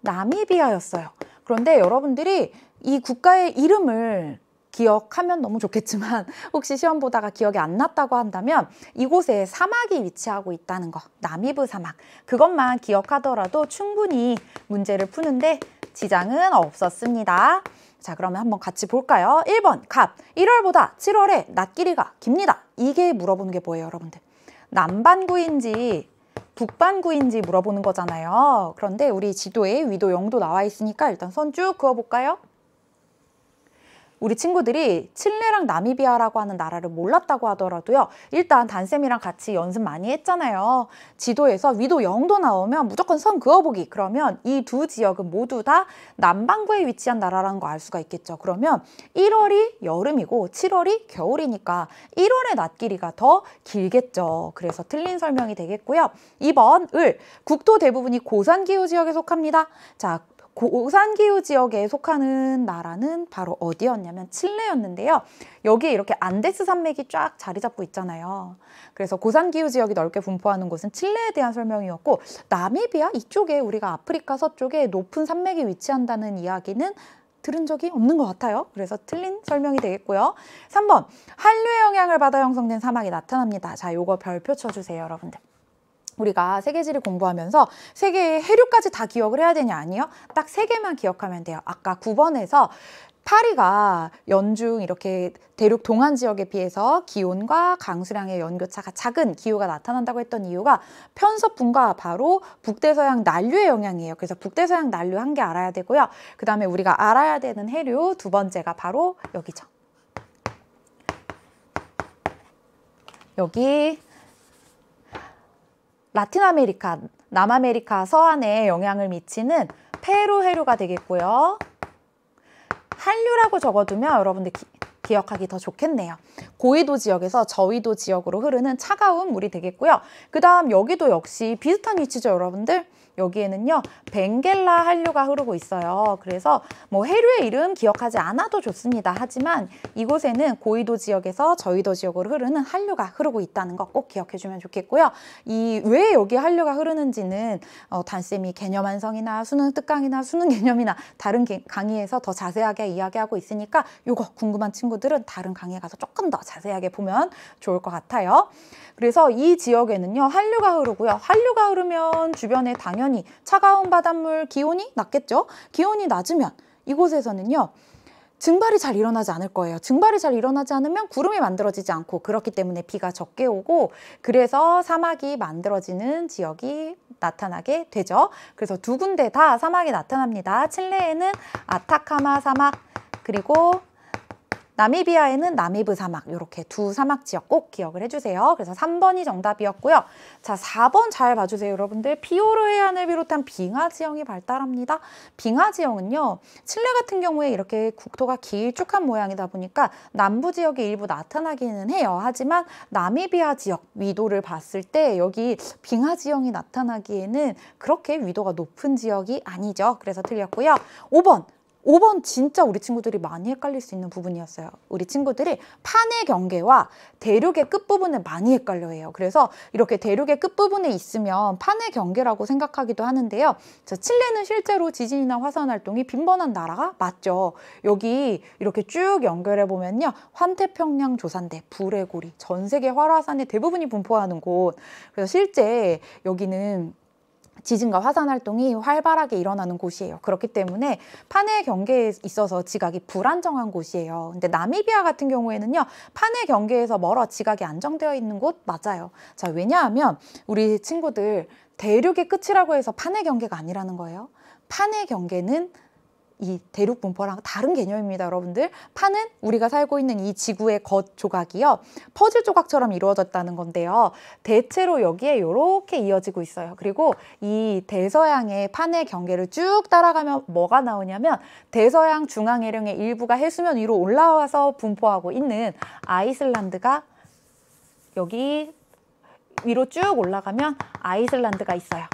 나미비아였어요. 그런데 여러분들이 이 국가의 이름을 기억하면 너무 좋겠지만 혹시 시험 보다가 기억이 안 났다고 한다면 이곳에 사막이 위치하고 있다는 거, 나미브 사막, 그것만 기억하더라도 충분히 문제를 푸는데 지장은 없었습니다. 자, 그러면 한번 같이 볼까요? 1번, 갑. 1월보다 7월에 낮 길이가 깁니다. 이게 물어보는 게 뭐예요, 여러분들? 남반구인지 북반구인지 물어보는 거잖아요. 그런데 우리 지도에 위도 0도 나와 있으니까 일단 선 쭉 그어볼까요? 우리 친구들이 칠레랑 나미비아라고 하는 나라를 몰랐다고 하더라도요. 일단 단쌤이랑 같이 연습 많이 했잖아요. 지도에서 위도 0도 나오면 무조건 선 그어보기. 그러면 이 두 지역은 모두 다 남반구에 위치한 나라라는 거 알 수가 있겠죠. 그러면 1월이 여름이고 7월이 겨울이니까 1월의 낮 길이가 더 길겠죠. 그래서 틀린 설명이 되겠고요. 2번, 을. 국토 대부분이 고산기후 지역에 속합니다. 자, 고산기후 지역에 속하는 나라는 바로 어디였냐면 칠레였는데요. 여기에 이렇게 안데스 산맥이 쫙 자리 잡고 있잖아요. 그래서 고산기후 지역이 넓게 분포하는 곳은 칠레에 대한 설명이었고, 나미비아 이쪽에 우리가 아프리카 서쪽에 높은 산맥이 위치한다는 이야기는 들은 적이 없는 것 같아요. 그래서 틀린 설명이 되겠고요. 3번, 한류의 영향을 받아 형성된 사막이 나타납니다. 자, 요거 별표 쳐주세요, 여러분들. 우리가 세계지리 공부하면서 세계의 해류까지 다 기억을 해야 되냐? 아니요. 딱 3개만 기억하면 돼요. 아까 9번에서 파리가 연중 이렇게 대륙 동안 지역에 비해서 기온과 강수량의 연교차가 작은 기후가 나타난다고 했던 이유가 편서풍과 바로 북대서양 난류의 영향이에요. 그래서 북대서양 난류 한 개 알아야 되고요. 그 다음에 우리가 알아야 되는 해류 두 번째가 바로 여기죠. 여기 라틴 아메리카, 남아메리카 서안에 영향을 미치는 페루 해류가 되겠고요. 한류라고 적어두면 여러분들 기억하기 더 좋겠네요. 고위도 지역에서 저위도 지역으로 흐르는 차가운 물이 되겠고요. 그 다음 여기도 역시 비슷한 위치죠, 여러분들. 여기에는요 벵겔라 한류가 흐르고 있어요. 그래서 뭐 해류의 이름 기억하지 않아도 좋습니다. 하지만 이곳에는 고위도 지역에서 저위도 지역으로 흐르는 한류가 흐르고 있다는 거 꼭 기억해 주면 좋겠고요. 왜 여기 한류가 흐르는지는 단쌤이 개념 완성이나 수능 특강이나 수능 개념이나 다른 강의에서 더 자세하게 이야기하고 있으니까 이거 궁금한 친구들은 다른 강의에 가서 조금 더 자세하게 보면 좋을 것 같아요. 그래서 이 지역에는요 한류가 흐르고요. 한류가 흐르면 주변에 당연히 차가운 바닷물 기온이 낮겠죠. 기온이 낮으면 이곳에서는요 증발이 잘 일어나지 않을 거예요. 증발이 잘 일어나지 않으면 구름이 만들어지지 않고 그렇기 때문에 비가 적게 오고 그래서 사막이 만들어지는 지역이 나타나게 되죠. 그래서 두 군데 다 사막이 나타납니다. 칠레에는 아타카마 사막 그리고 나미비아에는 나미브 사막 이렇게 두 사막 지역 꼭 기억을 해주세요. 그래서 3번이 정답이었고요. 자, 4번 잘 봐주세요. 여러분들 피오르 해안을 비롯한 빙하 지형이 발달합니다. 빙하 지형은요. 칠레 같은 경우에 이렇게 국토가 길쭉한 모양이다 보니까 남부 지역에 일부 나타나기는 해요. 하지만 나미비아 지역 위도를 봤을 때 여기 빙하 지형이 나타나기에는 그렇게 위도가 높은 지역이 아니죠. 그래서 틀렸고요. 5번 진짜 우리 친구들이 많이 헷갈릴 수 있는 부분이었어요. 우리 친구들이 판의 경계와 대륙의 끝부분을 많이 헷갈려해요. 그래서 이렇게 대륙의 끝부분에 있으면 판의 경계라고 생각하기도 하는데요. 자, 칠레는 실제로 지진이나 화산 활동이 빈번한 나라가 맞죠. 여기 이렇게 쭉 연결해 보면요. 환태평양 조산대, 불의 고리, 전 세계 활화산의 대부분이 분포하는 곳. 그래서 실제 여기는 지진과 화산 활동이 활발하게 일어나는 곳이에요. 그렇기 때문에 판의 경계에 있어서 지각이 불안정한 곳이에요. 근데 나미비아 같은 경우에는요. 판의 경계에서 멀어 지각이 안정되어 있는 곳 맞아요. 자, 왜냐하면 우리 친구들 대륙의 끝이라고 해서 판의 경계가 아니라는 거예요. 판의 경계는 이 대륙 분포랑 다른 개념입니다, 여러분들. 판은 우리가 살고 있는 이 지구의 겉 조각이요. 퍼즐 조각처럼 이루어졌다는 건데요. 대체로 여기에 이렇게 이어지고 있어요. 그리고 이 대서양의 판의 경계를 쭉 따라가면 뭐가 나오냐면 대서양 중앙해령의 일부가 해수면 위로 올라와서 분포하고 있는 아이슬란드가 여기 위로 쭉 올라가면 아이슬란드가 있어요.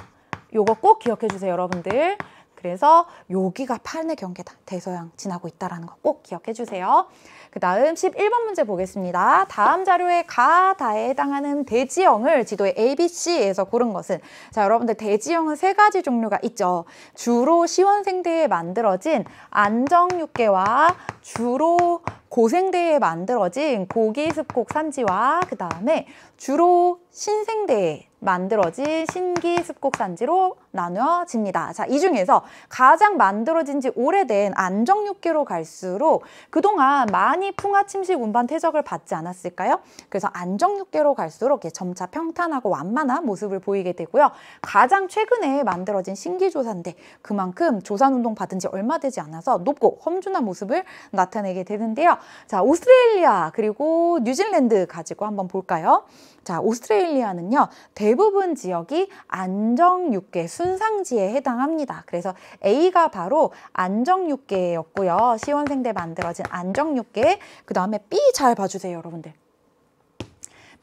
요거 꼭 기억해 주세요, 여러분들. 그래서 여기가 판의 경계다. 대서양 지나고 있다는 거 꼭 기억해 주세요. 그 다음 11번 문제 보겠습니다. 다음 자료에 가다에 해당하는 대지형을 지도의 ABC에서 고른 것은 자, 여러분들 대지형은 세 가지 종류가 있죠. 주로 시원생대에 만들어진 안정육계와 주로 고생대에 만들어진 고기습곡 산지와 그 다음에 주로 신생대에 만들어진 신기습곡 산지로 나누어집니다. 자, 이 중에서 가장 만들어진 지 오래된 안정육계로 갈수록 그동안 많이 풍화 침식 운반 퇴적을 받지 않았을까요? 그래서 안정육계로 갈수록 점차 평탄하고 완만한 모습을 보이게 되고요. 가장 최근에 만들어진 신기조산대 그만큼 조산운동 받은 지 얼마 되지 않아서 높고 험준한 모습을 나타내게 되는데요. 자, 오스트레일리아 그리고 뉴질랜드 가지고 한번 볼까요? 자, 오스트레일리아는요. 대부분 지역이 안정육계 순상지에 해당합니다. 그래서 A가 바로 안정육계였고요. 시원생대 만들어진 안정육계. 그 다음에 B 잘 봐주세요, 여러분들.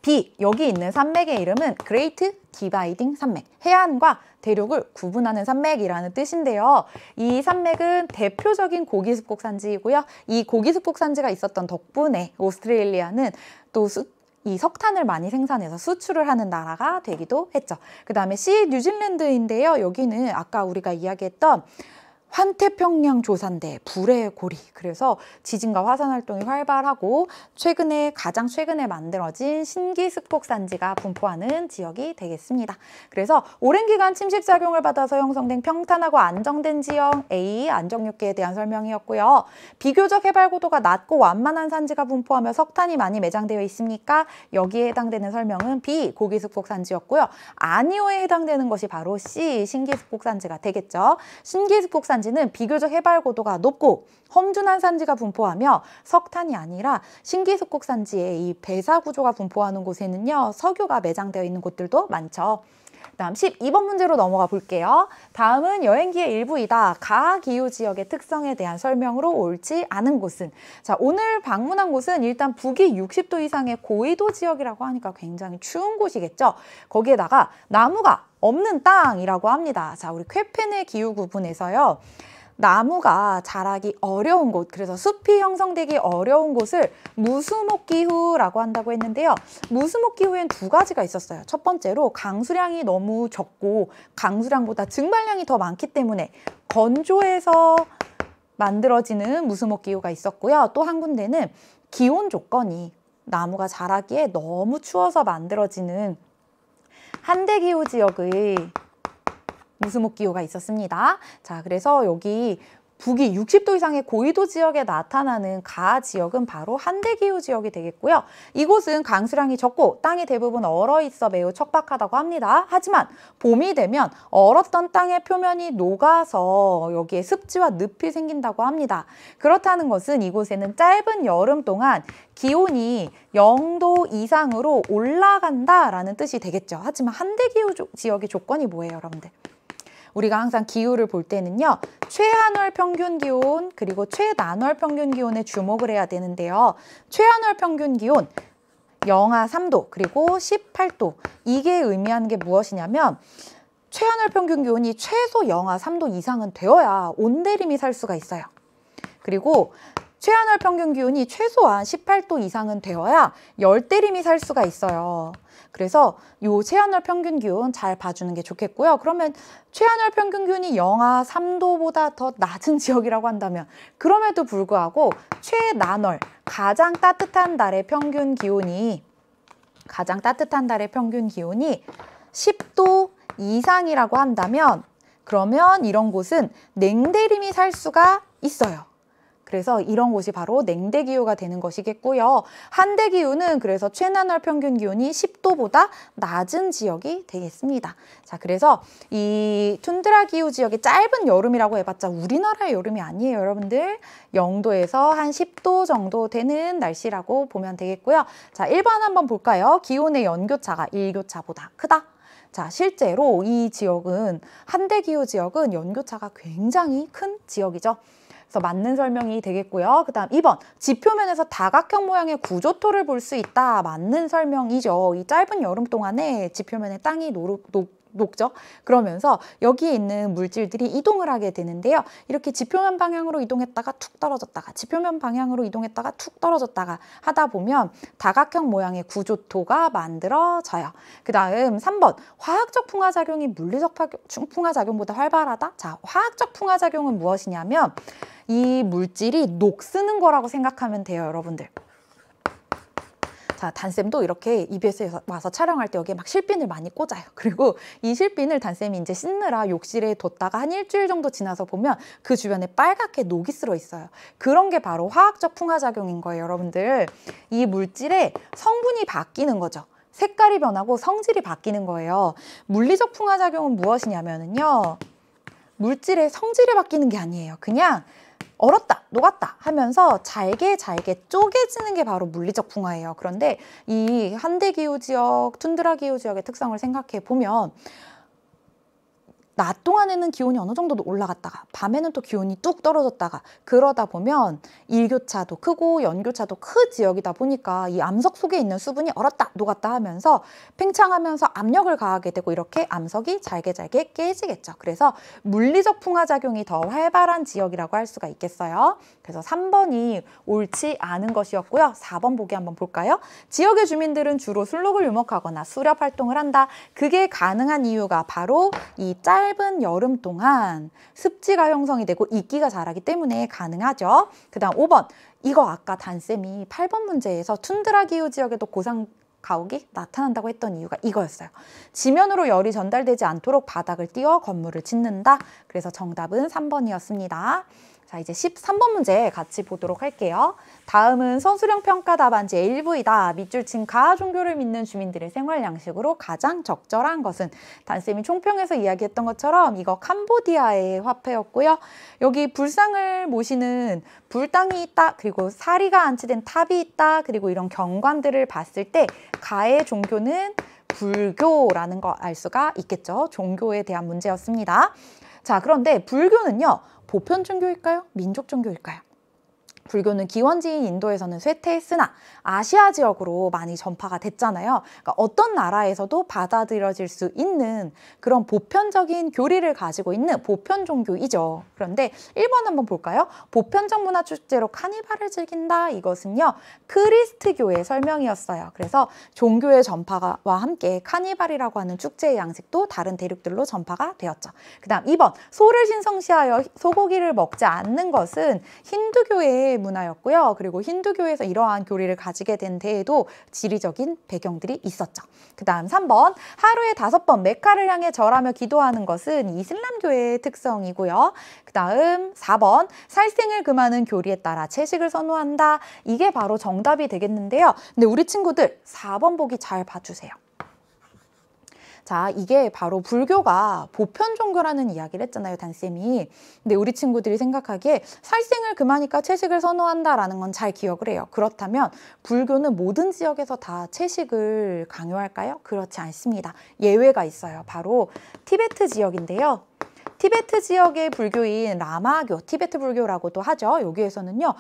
B, 여기 있는 산맥의 이름은 Great Dividing 산맥. 해안과 대륙을 구분하는 산맥이라는 뜻인데요. 이 산맥은 대표적인 고기습곡 산지이고요. 이 고기습곡 산지가 있었던 덕분에 오스트레일리아는 또 이 석탄을 많이 생산해서 수출을 하는 나라가 되기도 했죠. 그 다음에 C, 뉴질랜드인데요. 여기는 아까 우리가 이야기했던 환태평양 조산대, 불의 고리. 그래서 지진과 화산 활동이 활발하고 가장 최근에 만들어진 신기습곡 산지가 분포하는 지역이 되겠습니다. 그래서 오랜 기간 침식작용을 받아서 형성된 평탄하고 안정된 지형 A, 안정육계에 대한 설명이었고요. 비교적 해발고도가 낮고 완만한 산지가 분포하며 석탄이 많이 매장되어 있으니까 여기에 해당되는 설명은 B, 고기습곡 산지였고요. 아니오에 해당되는 것이 바로 C, 신기습곡 산지가 되겠죠. 신기습곡 산지 는 비교적 해발고도가 높고 험준한 산지가 분포하며 석탄이 아니라 신기습곡 산지의 이 배사 구조가 분포하는 곳에는요 석유가 매장되어 있는 곳들도 많죠. 다음 12번 문제로 넘어가 볼게요. 다음은 여행기의 일부이다. 가기후 지역의 특성에 대한 설명으로 옳지 않은 곳은? 자, 오늘 방문한 곳은 일단 북위 60도 이상의 고緯도 지역이라고 하니까 굉장히 추운 곳이겠죠. 거기에다가 나무가 없는 땅이라고 합니다. 자, 우리 쾌페네 기후 구분에서요. 나무가 자라기 어려운 곳, 그래서 숲이 형성되기 어려운 곳을 무수목기후라고 한다고 했는데요. 무수목기후엔 두 가지가 있었어요. 첫 번째로 강수량이 너무 적고 강수량보다 증발량이 더 많기 때문에 건조해서 만들어지는 무수목기후가 있었고요. 또 한 군데는 기온 조건이 나무가 자라기에 너무 추워서 만들어지는 한대기후 지역의 무수목기후가 있었습니다. 자, 그래서 여기 북위 60도 이상의 고緯도 지역에 나타나는 가 지역은 바로 한대기후 지역이 되겠고요. 이곳은 강수량이 적고 땅이 대부분 얼어 있어 매우 척박하다고 합니다. 하지만 봄이 되면 얼었던 땅의 표면이 녹아서 여기에 습지와 늪이 생긴다고 합니다. 그렇다는 것은 이곳에는 짧은 여름 동안 기온이 0도 이상으로 올라간다라는 뜻이 되겠죠. 하지만 한대기후 지역의 조건이 뭐예요, 여러분들? 우리가 항상 기후를 볼 때는요. 최한월 평균 기온 그리고 최난월 평균 기온에 주목을 해야 되는데요. 최한월 평균 기온 영하 3도 그리고 18도 이게 의미하는 게 무엇이냐면 최한월 평균 기온이 최소 영하 3도 이상은 되어야 온대림이 살 수가 있어요. 그리고 최한월 평균 기온이 최소한 18도 이상은 되어야 열대림이 살 수가 있어요. 그래서 요 최한월 평균 기온 잘 봐주는 게 좋겠고요. 그러면 최한월 평균 기온이 영하 3도보다 더 낮은 지역이라고 한다면 그럼에도 불구하고 최난월, 가장 따뜻한 달의 평균 기온이 10도 이상이라고 한다면 그러면 이런 곳은 냉대림이 살 수가 있어요. 그래서 이런 곳이 바로 냉대기후가 되는 것이겠고요. 한대기후는 그래서 최난월 평균 기온이 10도보다 낮은 지역이 되겠습니다. 자, 그래서 이 툰드라 기후 지역의 짧은 여름이라고 해봤자 우리나라의 여름이 아니에요, 여러분들. 0도에서 한 10도 정도 되는 날씨라고 보면 되겠고요. 자, 1번 한번 볼까요? 기온의 연교차가 일교차보다 크다. 자, 실제로 이 지역은 한대기후 지역은 연교차가 굉장히 큰 지역이죠. 그래서 맞는 설명이 되겠고요. 그 다음 2번 지표면에서 다각형 모양의 구조토를 볼 수 있다. 맞는 설명이죠. 이 짧은 여름 동안에 지표면에 땅이 녹죠. 그러면서 여기에 있는 물질들이 이동을 하게 되는데요. 이렇게 지표면 방향으로 이동했다가 툭 떨어졌다가 지표면 방향으로 이동했다가 툭 떨어졌다가 하다 보면 다각형 모양의 구조토가 만들어져요. 그 다음 3번 화학적 풍화작용이 물리적 풍화작용보다 활발하다. 자, 화학적 풍화작용은 무엇이냐면 이 물질이 녹쓰는 거라고 생각하면 돼요, 여러분들. 자, 단쌤도 이렇게 EBS에 와서 촬영할 때 여기에 막 실핀을 많이 꽂아요. 그리고 이 실핀을 단쌤이 이제 씻느라 욕실에 뒀다가 한 일주일 정도 지나서 보면 그 주변에 빨갛게 녹이 쓸어 있어요. 그런 게 바로 화학적 풍화작용인 거예요, 여러분들. 이 물질의 성분이 바뀌는 거죠. 색깔이 변하고 성질이 바뀌는 거예요. 물리적 풍화작용은 무엇이냐면요. 물질의 성질이 바뀌는 게 아니에요. 그냥 얼었다, 녹았다 하면서 잘게 쪼개지는 게 바로 물리적 풍화예요. 그런데 이 한대기후 지역, 툰드라 기후 지역의 특성을 생각해 보면 낮 동안에는 기온이 어느 정도 올라갔다가 밤에는 또 기온이 뚝 떨어졌다가 그러다 보면 일교차도 크고 연교차도 큰 지역이다 보니까 이 암석 속에 있는 수분이 얼었다 녹았다 하면서 팽창하면서 압력을 가하게 되고 이렇게 암석이 잘게 깨지겠죠. 그래서 물리적 풍화작용이 더 활발한 지역이라고 할 수가 있겠어요. 그래서 3번이 옳지 않은 것이었고요. 4번 보기 한번 볼까요? 지역의 주민들은 주로 술록을 유목하거나 수렵 활동을 한다. 그게 가능한 이유가 바로 이 짧은 여름 동안 습지가 형성이 되고 이끼가 자라기 때문에 가능하죠. 그 다음 5번. 이거 아까 단쌤이 8번 문제에서 툰드라 기후 지역에도 고산 가옥이 나타난다고 했던 이유가 이거였어요. 지면으로 열이 전달되지 않도록 바닥을 띄워 건물을 짓는다. 그래서 정답은 3번이었습니다. 자, 이제 13번 문제 같이 보도록 할게요. 다음은 선수령 평가 답안지의 일부이다. 밑줄친 가 종교를 믿는 주민들의 생활 양식으로 가장 적절한 것은? 단쌤이 총평에서 이야기했던 것처럼 이거 캄보디아의 화폐였고요. 여기 불상을 모시는 불당이 있다. 그리고 사리가 안치된 탑이 있다. 그리고 이런 경관들을 봤을 때 가의 종교는 불교라는 거 알 수가 있겠죠. 종교에 대한 문제였습니다. 자, 그런데 불교는요, 보편 종교일까요? 민족 종교일까요? 불교는 기원지인 인도에서는 쇠퇴했으나 아시아 지역으로 많이 전파가 됐잖아요. 그러니까 어떤 나라에서도 받아들여질 수 있는 그런 보편적인 교리를 가지고 있는 보편 종교이죠. 그런데 1번 한번 볼까요? 보편적 문화 축제로 카니발을 즐긴다. 이것은요, 크리스트교의 설명이었어요. 그래서 종교의 전파와 함께 카니발이라고 하는 축제의 양식도 다른 대륙들로 전파가 되었죠. 그 다음 2번, 소를 신성시하여 소고기를 먹지 않는 것은 힌두교의 문화였고요. 그리고 힌두교에서 이러한 교리를 가지게 된 데에도 지리적인 배경들이 있었죠. 그 다음 3번, 하루에 5번 메카를 향해 절하며 기도하는 것은 이슬람교의 특성이고요. 그 다음 4번, 살생을 금하는 교리에 따라 채식을 선호한다. 이게 바로 정답이 되겠는데요. 근데 우리 친구들 4번 보기 잘 봐주세요. 자, 이게 바로 불교가 보편 종교라는 이야기를 했잖아요, 단쌤이. 근데 우리 친구들이 생각하기에 살생을 금하니까 채식을 선호한다라는 건 잘 기억을 해요. 그렇다면 불교는 모든 지역에서 다 채식을 강요할까요? 그렇지 않습니다. 예외가 있어요. 바로 티베트 지역인데요. 티베트 지역의 불교인 라마교, 티베트 불교라고도 하죠. 여기에서는요,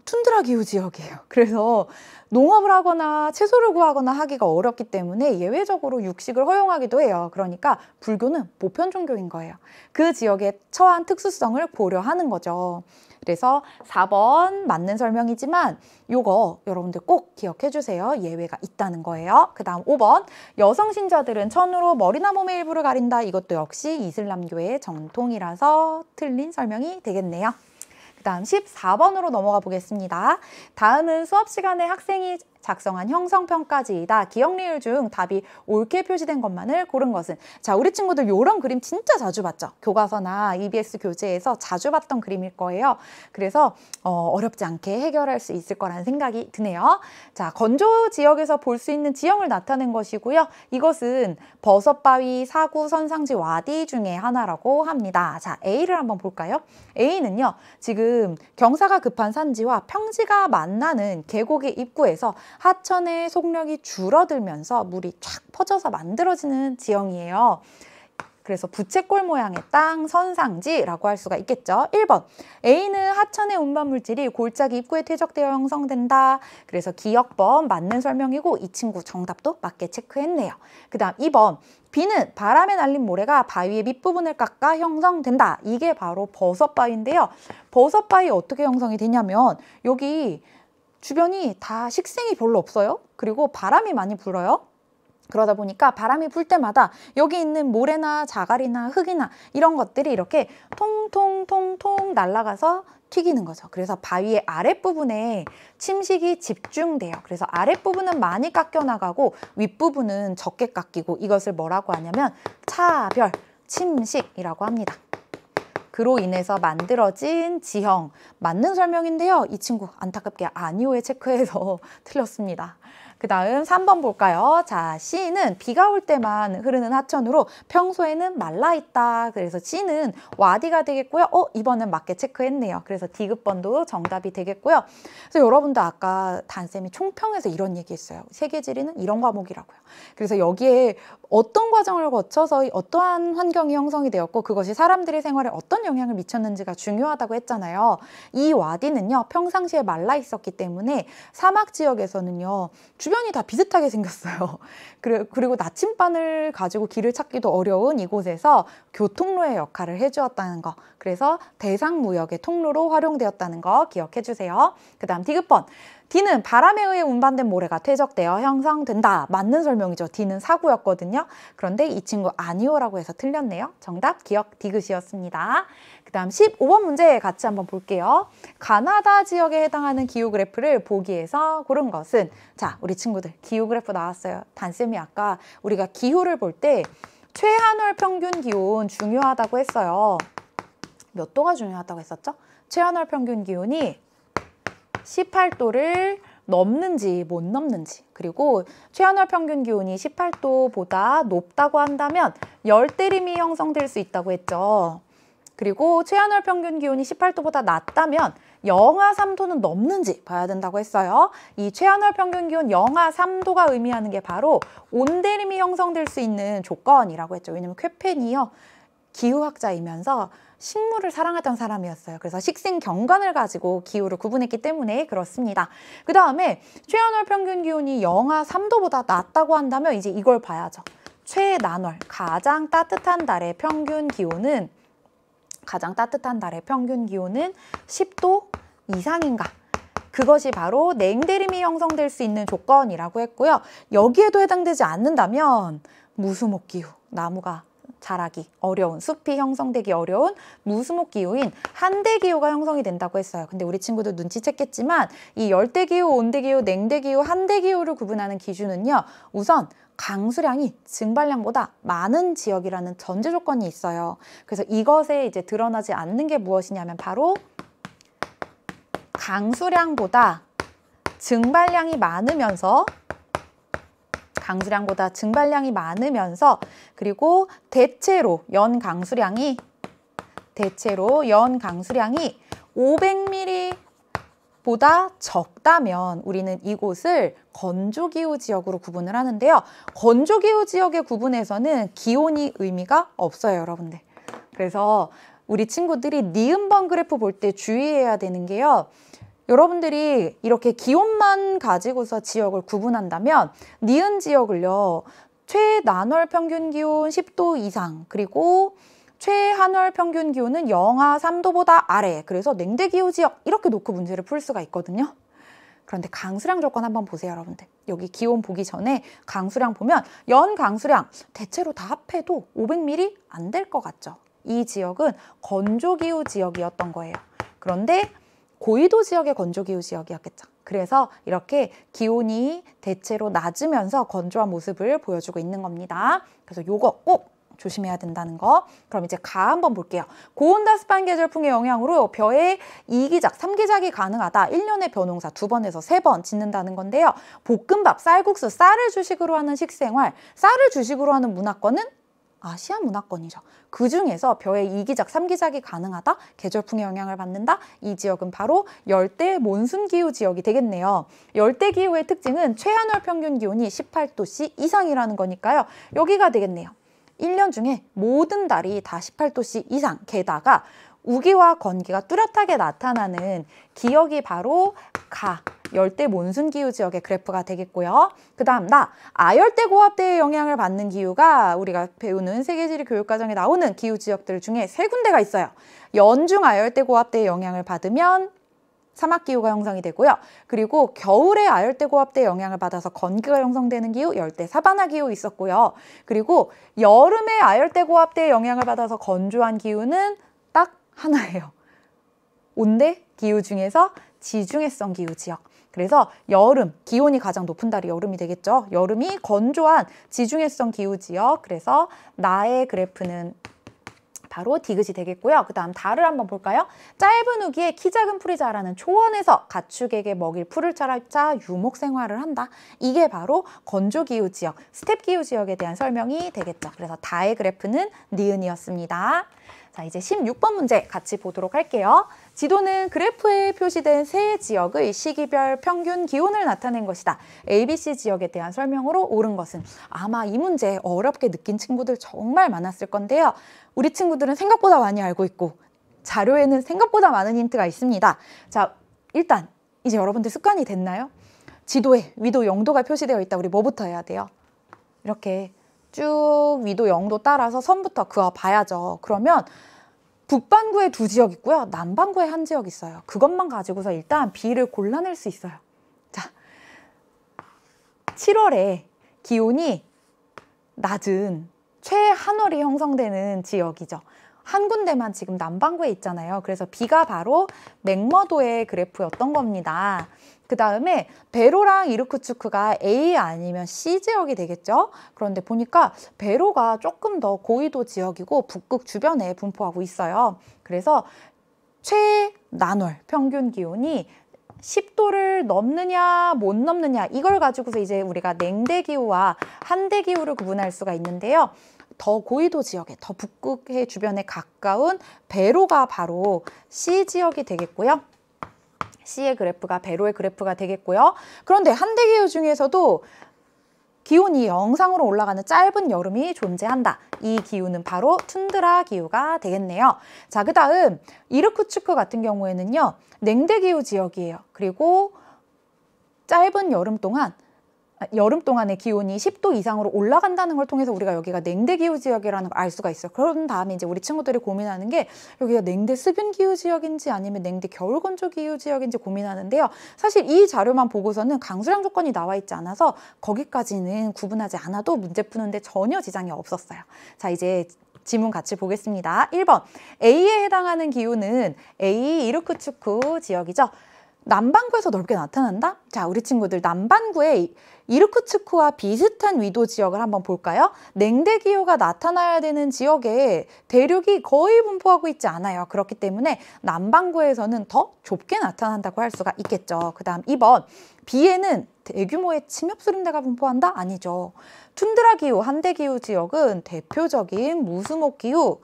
툰드라 기후 지역이에요. 그래서 농업을 하거나 채소를 구하거나 하기가 어렵기 때문에 예외적으로 육식을 허용하기도 해요. 그러니까 불교는 보편 종교인 거예요. 그 지역에 처한 특수성을 고려하는 거죠. 그래서 4번 맞는 설명이지만 요거 여러분들 꼭 기억해 주세요. 예외가 있다는 거예요. 그 다음 5번, 여성 신자들은 천으로 머리나 몸의 일부를 가린다. 이것도 역시 이슬람교의 정통이라서 틀린 설명이 되겠네요. 그 다음 14번으로 넘어가 보겠습니다. 다음은 수업 시간에 학생이 작성한 형성평가지이다. 기억리을 중 답이 옳게 표시된 것만을 고른 것은? 자, 우리 친구들 이런 그림 진짜 자주 봤죠? 교과서나 EBS 교재에서 자주 봤던 그림일 거예요. 그래서 어렵지 않게 해결할 수 있을 거라는 생각이 드네요. 자, 건조 지역에서 볼 수 있는 지형을 나타낸 것이고요. 이것은 버섯바위, 사구, 선상지, 와디 중에 하나라고 합니다. 자, A를 한번 볼까요? A는요, 지금 경사가 급한 산지와 평지가 만나는 계곡의 입구에서 하천의 속력이 줄어들면서 물이 쫙 퍼져서 만들어지는 지형이에요. 그래서 부채꼴 모양의 땅, 선상지라고 할 수가 있겠죠. 1번, A는 하천의 운반 물질이 골짜기 입구에 퇴적되어 형성된다. 그래서 기억번 맞는 설명이고 이 친구 정답도 맞게 체크했네요. 그 다음 2번, B는 바람에 날린 모래가 바위의 밑부분을 깎아 형성된다. 이게 바로 버섯바위인데요. 버섯바위 어떻게 형성이 되냐면 여기 주변이 다 식생이 별로 없어요. 그리고 바람이 많이 불어요. 그러다 보니까 바람이 불 때마다 여기 있는 모래나 자갈이나 흙이나 이런 것들이 이렇게 통통통통 날아가서 튀기는 거죠. 그래서 바위의 아랫부분에 침식이 집중돼요. 그래서 아랫부분은 많이 깎여 나가고 윗부분은 적게 깎이고 이것을 뭐라고 하냐면 차별, 침식이라고 합니다. 그로 인해서 만들어진 지형, 맞는 설명인데요. 이 친구 안타깝게 아니오에 체크해서 틀렸습니다. 그 다음 3번 볼까요? 자, C는 비가 올 때만 흐르는 하천으로 평소에는 말라있다. 그래서 C는 와디가 되겠고요. 이번엔 맞게 체크했네요. 그래서 D급번도 정답이 되겠고요. 그래서 여러분도 아까 단쌤이 총평에서 이런 얘기했어요. 세계지리는 이런 과목이라고요. 그래서 여기에 어떤 과정을 거쳐서 어떠한 환경이 형성이 되었고 그것이 사람들의 생활에 어떤 영향을 미쳤는지가 중요하다고 했잖아요. 이 와디는요, 평상시에 말라 있었기 때문에 사막 지역에서는요, 주변이 다 비슷하게 생겼어요. 그리고 나침반을 가지고 길을 찾기도 어려운 이곳에서 교통로의 역할을 해주었다는 거. 그래서 대상무역의 통로로 활용되었다는 거 기억해 주세요. 그 다음 D급번. D는 바람에 의해 운반된 모래가 퇴적되어 형성된다. 맞는 설명이죠. D는 사구였거든요. 그런데 이 친구 아니오라고 해서 틀렸네요. 정답 기억 D급이었습니다. 그 다음 15번 문제 같이 한번 볼게요. 가나다 지역에 해당하는 기후 그래프를 보기에서 고른 것은? 자, 우리 친구들 기후 그래프 나왔어요. 단쌤이 아까 우리가 기후를 볼 때 최한월 평균 기온 중요하다고 했어요. 몇 도가 중요하다고 했었죠? 최한월 평균 기온이 18도를 넘는지 못 넘는지, 그리고 최한월 평균 기온이 18도보다 높다고 한다면 열대림이 형성될 수 있다고 했죠. 그리고 최한월 평균 기온이 18도보다 낮다면 영하 3도는 넘는지 봐야 된다고 했어요. 이 최하늘 평균 기온 영하 3도가 의미하는 게 바로 온대림이 형성될 수 있는 조건이라고 했죠. 왜냐면 쾌펜이요, 기후학자이면서 식물을 사랑하던 사람이었어요. 그래서 식생 경관을 가지고 기후를 구분했기 때문에 그렇습니다. 그 다음에 최하늘 평균 기온이 영하 3도보다 낮다고 한다면 이제 이걸 봐야죠. 최난월, 가장 따뜻한 달의 평균 기온은 10도 이상인가? 그것이 바로 냉대림이 형성될 수 있는 조건이라고 했고요. 여기에도 해당되지 않는다면 무수목 기후, 나무가 자라기 어려운, 숲이 형성되기 어려운 무수목 기후인 한대기후가 형성이 된다고 했어요. 근데 우리 친구들 눈치챘겠지만 이 열대기후, 온대기후, 냉대기후, 한대기후를 구분하는 기준은요, 우선 강수량이 증발량보다 많은 지역이라는 전제 조건이 있어요. 그래서 이것에 이제 드러나지 않는 게 무엇이냐면 바로 강수량보다 증발량이 많으면서 그리고 대체로 연 강수량이 500mm 보다 적다면 우리는 이곳을 건조기후 지역으로 구분을 하는데요. 건조기후 지역의 구분에서는 기온이 의미가 없어요, 여러분들. 그래서 우리 친구들이 니은번 그래프 볼 때 주의해야 되는 게요, 여러분들이 이렇게 기온만 가지고서 지역을 구분한다면 니은 지역을요, 최난월 평균 기온 10도 이상, 그리고 최한월 평균 기온은 영하 3도보다 아래, 그래서 냉대기후 지역 이렇게 놓고 문제를 풀 수가 있거든요. 그런데 강수량 조건 한번 보세요, 여러분들. 여기 기온 보기 전에 강수량 보면 연 강수량 대체로 다 합해도 500mm 안 될 것 같죠. 이 지역은 건조기후 지역이었던 거예요. 그런데 고위도 지역의 건조기후 지역이었겠죠. 그래서 이렇게 기온이 대체로 낮으면서 건조한 모습을 보여주고 있는 겁니다. 그래서 요거 꼭 조심해야 된다는 거. 그럼 이제 가 한번 볼게요. 고온다습한 계절풍의 영향으로 벼에 2기작, 3기작이 가능하다. 1년에 벼농사 2번에서 3번 짓는다는 건데요. 볶음밥, 쌀국수, 쌀을 주식으로 하는 식생활, 쌀을 주식으로 하는 문화권은 아시아 문화권이죠. 그 중에서 벼에 2기작, 3기작이 가능하다, 계절풍의 영향을 받는다. 이 지역은 바로 열대 몬순기후 지역이 되겠네요. 열대기후의 특징은 최한월 평균 기온이 18도씨 이상이라는 거니까요. 여기가 되겠네요. 1년 중에 모든 달이 다 18도씨 이상, 게다가 우기와 건기가 뚜렷하게 나타나는 기역이 바로 열대 몬순기후 지역의 그래프가 되겠고요. 그 다음 아열대 고압대의 영향을 받는 기후가 우리가 배우는 세계지리 교육과정에 나오는 기후 지역들 중에 3군데가 있어요. 연중 아열대 고압대의 영향을 받으면 사막기후가 형성이 되고요. 그리고 겨울에 아열대 고압대의 영향을 받아서 건기가 형성되는 기후, 열대 사바나 기후 있었고요. 그리고 여름에 아열대 고압대의 영향을 받아서 건조한 기후는 딱 하나예요. 온대 기후 중에서 지중해성 기후 지역. 그래서 여름, 기온이 가장 높은 달이 여름이 되겠죠. 여름이 건조한 지중해성 기후 지역. 그래서 나의 그래프는 바로 디귿이 되겠고요. 그 다음 달을 한번 볼까요? 짧은 우기에 키 작은 풀이 자라는 초원에서 가축에게 먹일 풀을 찾아 유목 생활을 한다. 이게 바로 건조기후 지역, 스텝기후 지역에 대한 설명이 되겠죠. 그래서 다의 그래프는 니은이었습니다. 자, 이제 16번 문제 같이 보도록 할게요. 지도는 그래프에 표시된 세 지역의 시기별 평균 기온을 나타낸 것이다. ABC 지역에 대한 설명으로 옳은 것은, 아마 이 문제 어렵게 느낀 친구들 정말 많았을 건데요. 우리 친구들은 생각보다 많이 알고 있고 자료에는 생각보다 많은 힌트가 있습니다. 자, 일단 이제 여러분들 습관이 됐나요? 지도에 위도 0도가 표시되어 있다. 우리 뭐부터 해야 돼요? 이렇게 쭉 위도 0도 따라서 선부터 그어봐야죠. 그러면 북반구에 2지역 있고요. 남반구에 1지역 있어요. 그것만 가지고서 일단 B를 골라낼 수 있어요. 자, 7월에 기온이 낮은 최한월이 형성되는 지역이죠. 한 군데만 지금 남반구에 있잖아요. 그래서 B가 바로 맥머도의 그래프였던 겁니다. 그 다음에 베로랑 이르쿠츠크가 A 아니면 C 지역이 되겠죠. 그런데 보니까 베로가 조금 더 고위도 지역이고 북극 주변에 분포하고 있어요. 그래서 최난월 평균 기온이 10도를 넘느냐 못 넘느냐, 이걸 가지고서 이제 우리가 냉대기후와 한대기후를 구분할 수가 있는데요. 더 고위도 지역에, 더 북극해 주변에 가까운 베로가 바로 C 지역이 되겠고요. C의 그래프가 배로의 그래프가 되겠고요. 그런데 한대기후 중에서도 기온이 영상으로 올라가는 짧은 여름이 존재한다. 이 기후는 바로 툰드라 기후가 되겠네요. 자, 그 다음 이르쿠츠크 같은 경우에는요. 냉대기후 지역이에요. 그리고 짧은 여름 동안의 기온이 10도 이상으로 올라간다는 걸 통해서 우리가 여기가 냉대기후 지역이라는 걸 알 수가 있어요. 그런 다음에 이제 우리 친구들이 고민하는 게 여기가 냉대 수변기후 지역인지 아니면 냉대 겨울건조기후 지역인지 고민하는데요. 사실 이 자료만 보고서는 강수량 조건이 나와 있지 않아서 거기까지는 구분하지 않아도 문제 푸는데 전혀 지장이 없었어요. 자, 이제 지문 같이 보겠습니다. 1번 A에 해당하는 기후는 A 이르쿠츠크 지역이죠. 남반구에서 넓게 나타난다? 자, 우리 친구들 남반구에 이르쿠츠크와 비슷한 위도 지역을 한번 볼까요? 냉대기후가 나타나야 되는 지역에 대륙이 거의 분포하고 있지 않아요. 그렇기 때문에 남반구에서는 더 좁게 나타난다고 할 수가 있겠죠. 그 다음 2번 B에는 대규모의 침엽수림대가 분포한다? 아니죠. 툰드라 기후, 한대기후 지역은 대표적인 무수목 기후,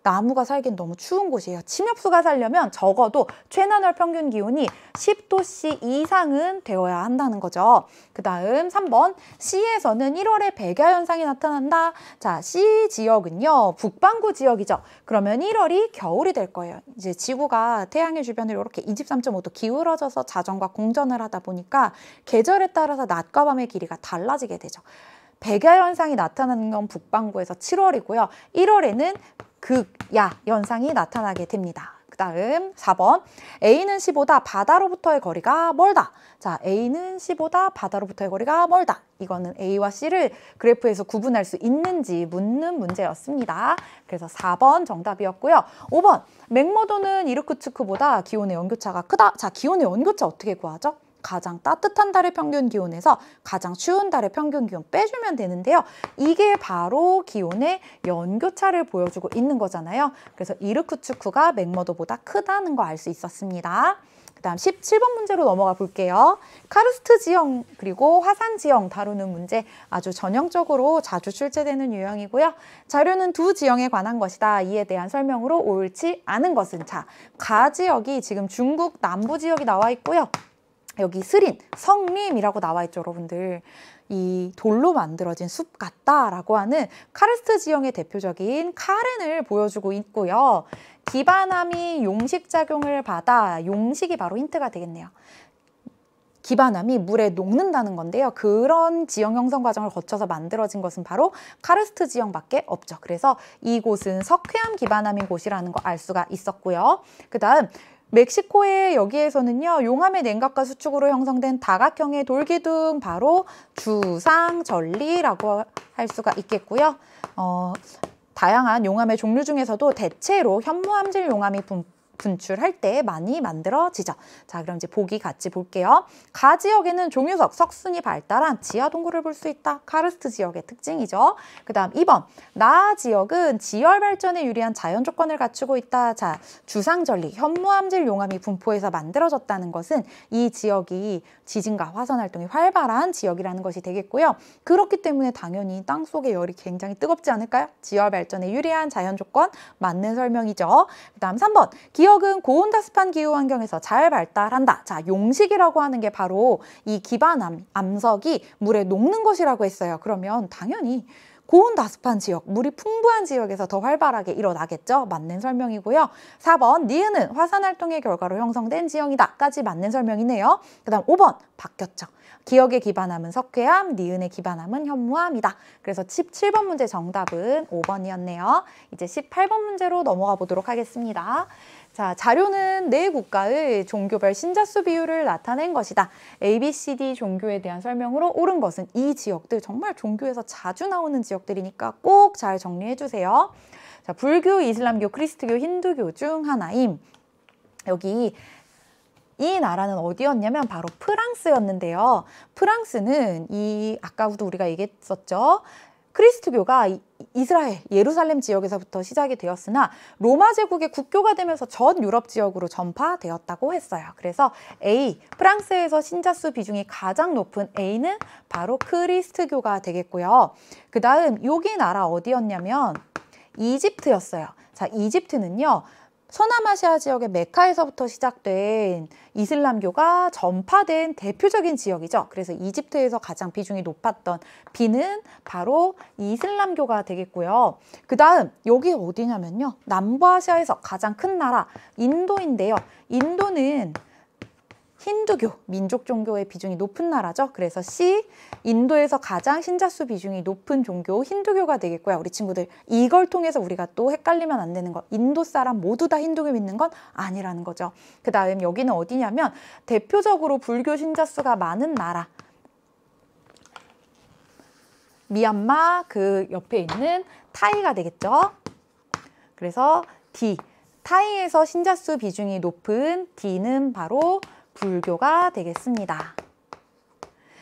나무가 살기엔 너무 추운 곳이에요. 침엽수가 살려면 적어도 최난월 평균 기온이 10도씨 이상은 되어야 한다는 거죠. 그 다음 3번 C에서는 1월에 백야 현상이 나타난다. 자, C 지역은요. 북반구 지역이죠. 그러면 1월이 겨울이 될 거예요. 이제 지구가 태양의 주변으로 이렇게 23.5도 기울어져서 자전과 공전을 하다 보니까 계절에 따라서 낮과 밤의 길이가 달라지게 되죠. 백야 현상이 나타나는 건 북반구에서 7월이고요. 1월에는 극야 현상이 나타나게 됩니다. 그 다음 4번 A는 C보다 바다로부터의 거리가 멀다. 자, A는 C보다 바다로부터의 거리가 멀다. 이거는 A와 C를 그래프에서 구분할 수 있는지 묻는 문제였습니다. 그래서 4번 정답이었고요. 5번 맥머도는 이르쿠츠크보다 기온의 연교차가 크다. 자, 기온의 연교차 어떻게 구하죠? 가장 따뜻한 달의 평균 기온에서 가장 추운 달의 평균 기온 빼주면 되는데요. 이게 바로 기온의 연교차를 보여주고 있는 거잖아요. 그래서 이르쿠츠크가 맥머도보다 크다는 거 알 수 있었습니다. 그 다음 17번 문제로 넘어가 볼게요. 카르스트 지형 그리고 화산 지형 다루는 문제 아주 전형적으로 자주 출제되는 유형이고요. 자료는 두 지형에 관한 것이다. 이에 대한 설명으로 옳지 않은 것은 자, 가 지역이 지금 중국 남부 지역이 나와 있고요. 여기 스린, 성림이라고 나와 있죠, 여러분들. 이 돌로 만들어진 숲 같다라고 하는 카르스트 지형의 대표적인 카렌을 보여주고 있고요. 기반암이 용식작용을 받아, 용식이 바로 힌트가 되겠네요. 기반암이 물에 녹는다는 건데요. 그런 지형 형성 과정을 거쳐서 만들어진 것은 바로 카르스트 지형밖에 없죠. 그래서 이곳은 석회암 기반암인 곳이라는 거 알 수가 있었고요. 그 다음 멕시코의 여기에서는요. 용암의 냉각과 수축으로 형성된 다각형의 돌기둥 바로 주상절리라고 할 수가 있겠고요. 다양한 용암의 종류 중에서도 대체로 현무암질 용암이 분출할 때 많이 만들어지죠. 자, 그럼 이제 보기 같이 볼게요. 가 지역에는 종유석, 석순이 발달한 지하 동굴을 볼 수 있다. 카르스트 지역의 특징이죠. 그 다음 2번 나 지역은 지열 발전에 유리한 자연 조건을 갖추고 있다. 자, 주상절리, 현무암질 용암이 분포해서 만들어졌다는 것은 이 지역이 지진과 화산 활동이 활발한 지역이라는 것이 되겠고요. 그렇기 때문에 당연히 땅속의 열이 굉장히 뜨겁지 않을까요? 지열 발전에 유리한 자연 조건 맞는 설명이죠. 그 다음 3번 기역은 고온다습한 기후 환경에서 잘 발달한다. 자, 용식이라고 하는 게 바로 이 기반암, 암석이 물에 녹는 것이라고 했어요. 그러면 당연히 고온다습한 지역, 물이 풍부한 지역에서 더 활발하게 일어나겠죠. 맞는 설명이고요. 4번 니은은 화산활동의 결과로 형성된 지형이다. 까지 맞는 설명이네요. 그 다음 5번 바뀌었죠. 기역의 기반암은 석회암, 니은의 기반암은 현무암이다. 그래서 17번 문제 정답은 5번이었네요. 이제 18번 문제로 넘어가 보도록 하겠습니다. 자, 자료는 네 국가의 종교별 신자수 비율을 나타낸 것이다. ABCD 종교에 대한 설명으로 옳은 것은 이 지역들 정말 종교에서 자주 나오는 지역들이니까 꼭 잘 정리해 주세요. 자, 불교, 이슬람교, 그리스도교, 힌두교 중 하나임. 여기 이 나라는 어디였냐면 바로 프랑스였는데요. 프랑스는 아까도 우리가 얘기했었죠. 크리스트교가 이스라엘, 예루살렘 지역에서부터 시작이 되었으나 로마 제국의 국교가 되면서 전 유럽 지역으로 전파되었다고 했어요. 그래서 A, 프랑스에서 신자수 비중이 가장 높은 A는 바로 크리스트교가 되겠고요. 그 다음 여기 나라 어디였냐면 이집트였어요. 자, 이집트는요. 서남아시아 지역의 메카에서부터 시작된 이슬람교가 전파된 대표적인 지역이죠. 그래서 이집트에서 가장 비중이 높았던 B는 바로 이슬람교가 되겠고요. 그 다음 여기 어디냐면요. 남부아시아에서 가장 큰 나라 인도인데요. 인도는 힌두교, 민족 종교의 비중이 높은 나라죠. 그래서 C, 인도에서 가장 신자수 비중이 높은 종교 힌두교가 되겠고요. 우리 친구들 이걸 통해서 우리가 또 헷갈리면 안 되는 거. 인도 사람 모두 다 힌두교 믿는 건 아니라는 거죠. 그 다음 여기는 어디냐면 대표적으로 불교 신자수가 많은 나라. 미얀마 그 옆에 있는 타이가 되겠죠. 그래서 D, 타이에서 신자수 비중이 높은 D는 바로 불교가 되겠습니다.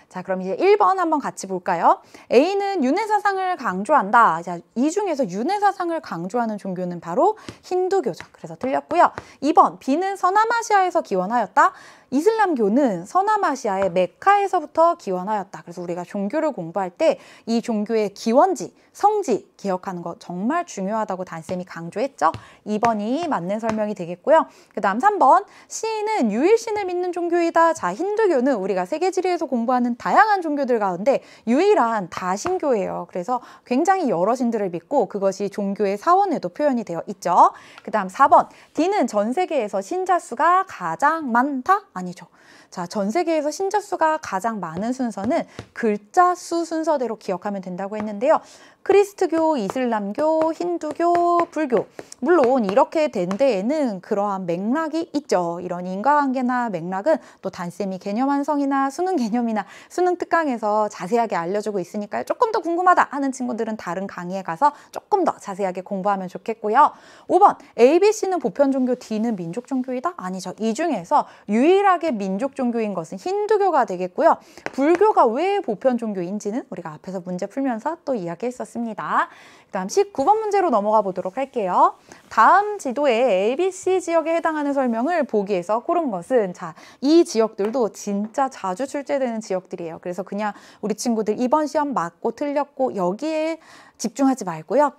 자, 그럼 이제 1번 한번 같이 볼까요? A는 윤회사상을 강조한다. 자, 이 중에서 윤회사상을 강조하는 종교는 바로 힌두교죠. 그래서 틀렸고요. 2번 B는 서남아시아에서 기원하였다. 이슬람교는 서남아시아의 메카에서부터 기원하였다. 그래서 우리가 종교를 공부할 때 이 종교의 기원지, 성지 기억하는 거 정말 중요하다고 단쌤이 강조했죠. 2번이 맞는 설명이 되겠고요. 그 다음 3번 C는 유일신을 믿는 종교이다. 자, 힌두교는 우리가 세계지리에서 공부하는 다양한 종교들 가운데 유일한 다신교예요. 그래서 굉장히 여러 신들을 믿고 그것이 종교의 사원에도 표현이 되어 있죠. 그 다음 4번 D는 전 세계에서 신자 수가 가장 많다? 아니죠. 자, 전 세계에서 신자 수가 가장 많은 순서는 글자 수 순서대로 기억하면 된다고 했는데요. 크리스트교, 이슬람교, 힌두교, 불교. 물론 이렇게 된 데에는 그러한 맥락이 있죠. 이런 인과관계나 맥락은 또 단쌤이 개념 완성이나 수능 개념이나 수능 특강에서 자세하게 알려주고 있으니까요. 조금 더 궁금하다 하는 친구들은 다른 강의에 가서 조금 더 자세하게 공부하면 좋겠고요. 5번 ABC는 보편 종교, D는 민족 종교이다? 아니죠. 이 중에서 유일하게 민족 종교인 것은 힌두교가 되겠고요. 불교가 왜 보편 종교인지는 우리가 앞에서 문제 풀면서 또 이야기했었습니다. 그 다음 19번 문제로 넘어가 보도록 할게요. 다음 지도에 ABC 지역에 해당하는 설명을 보기에서 고른 것은 자, 이 지역들도 진짜 자주 출제되는 지역들이에요. 그래서 그냥 우리 친구들 이번 시험 맞고 틀렸고 여기에 집중하지 말고요.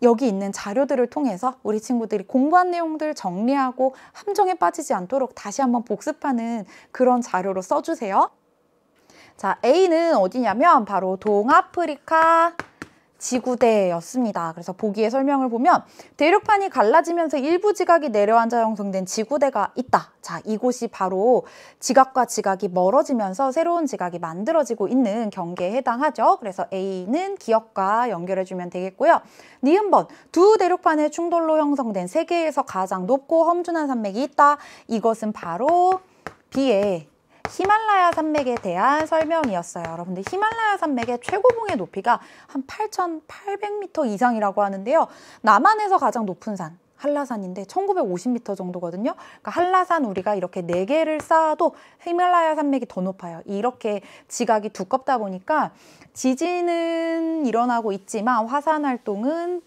여기 있는 자료들을 통해서 우리 친구들이 공부한 내용들 정리하고 함정에 빠지지 않도록 다시 한번 복습하는 그런 자료로 써주세요. 자, A는 어디냐면 바로 동아프리카 지구대였습니다. 그래서 보기의 설명을 보면 대륙판이 갈라지면서 일부 지각이 내려앉아 형성된 지구대가 있다. 자, 이곳이 바로 지각과 지각이 멀어지면서 새로운 지각이 만들어지고 있는 경계에 해당하죠. 그래서 A는 기억과 연결해주면 되겠고요. 니은번 두 대륙판의 충돌로 형성된 세계에서 가장 높고 험준한 산맥이 있다. 이것은 바로 B의 히말라야 산맥에 대한 설명이었어요. 여러분들 히말라야 산맥의 최고봉의 높이가 한 8,800m 이상이라고 하는데요. 남한에서 가장 높은 산 한라산인데 1950m 정도거든요. 그러니까 한라산 우리가 이렇게 4개를 쌓아도 히말라야 산맥이 더 높아요. 이렇게 지각이 두껍다 보니까 지진은 일어나고 있지만 화산 활동은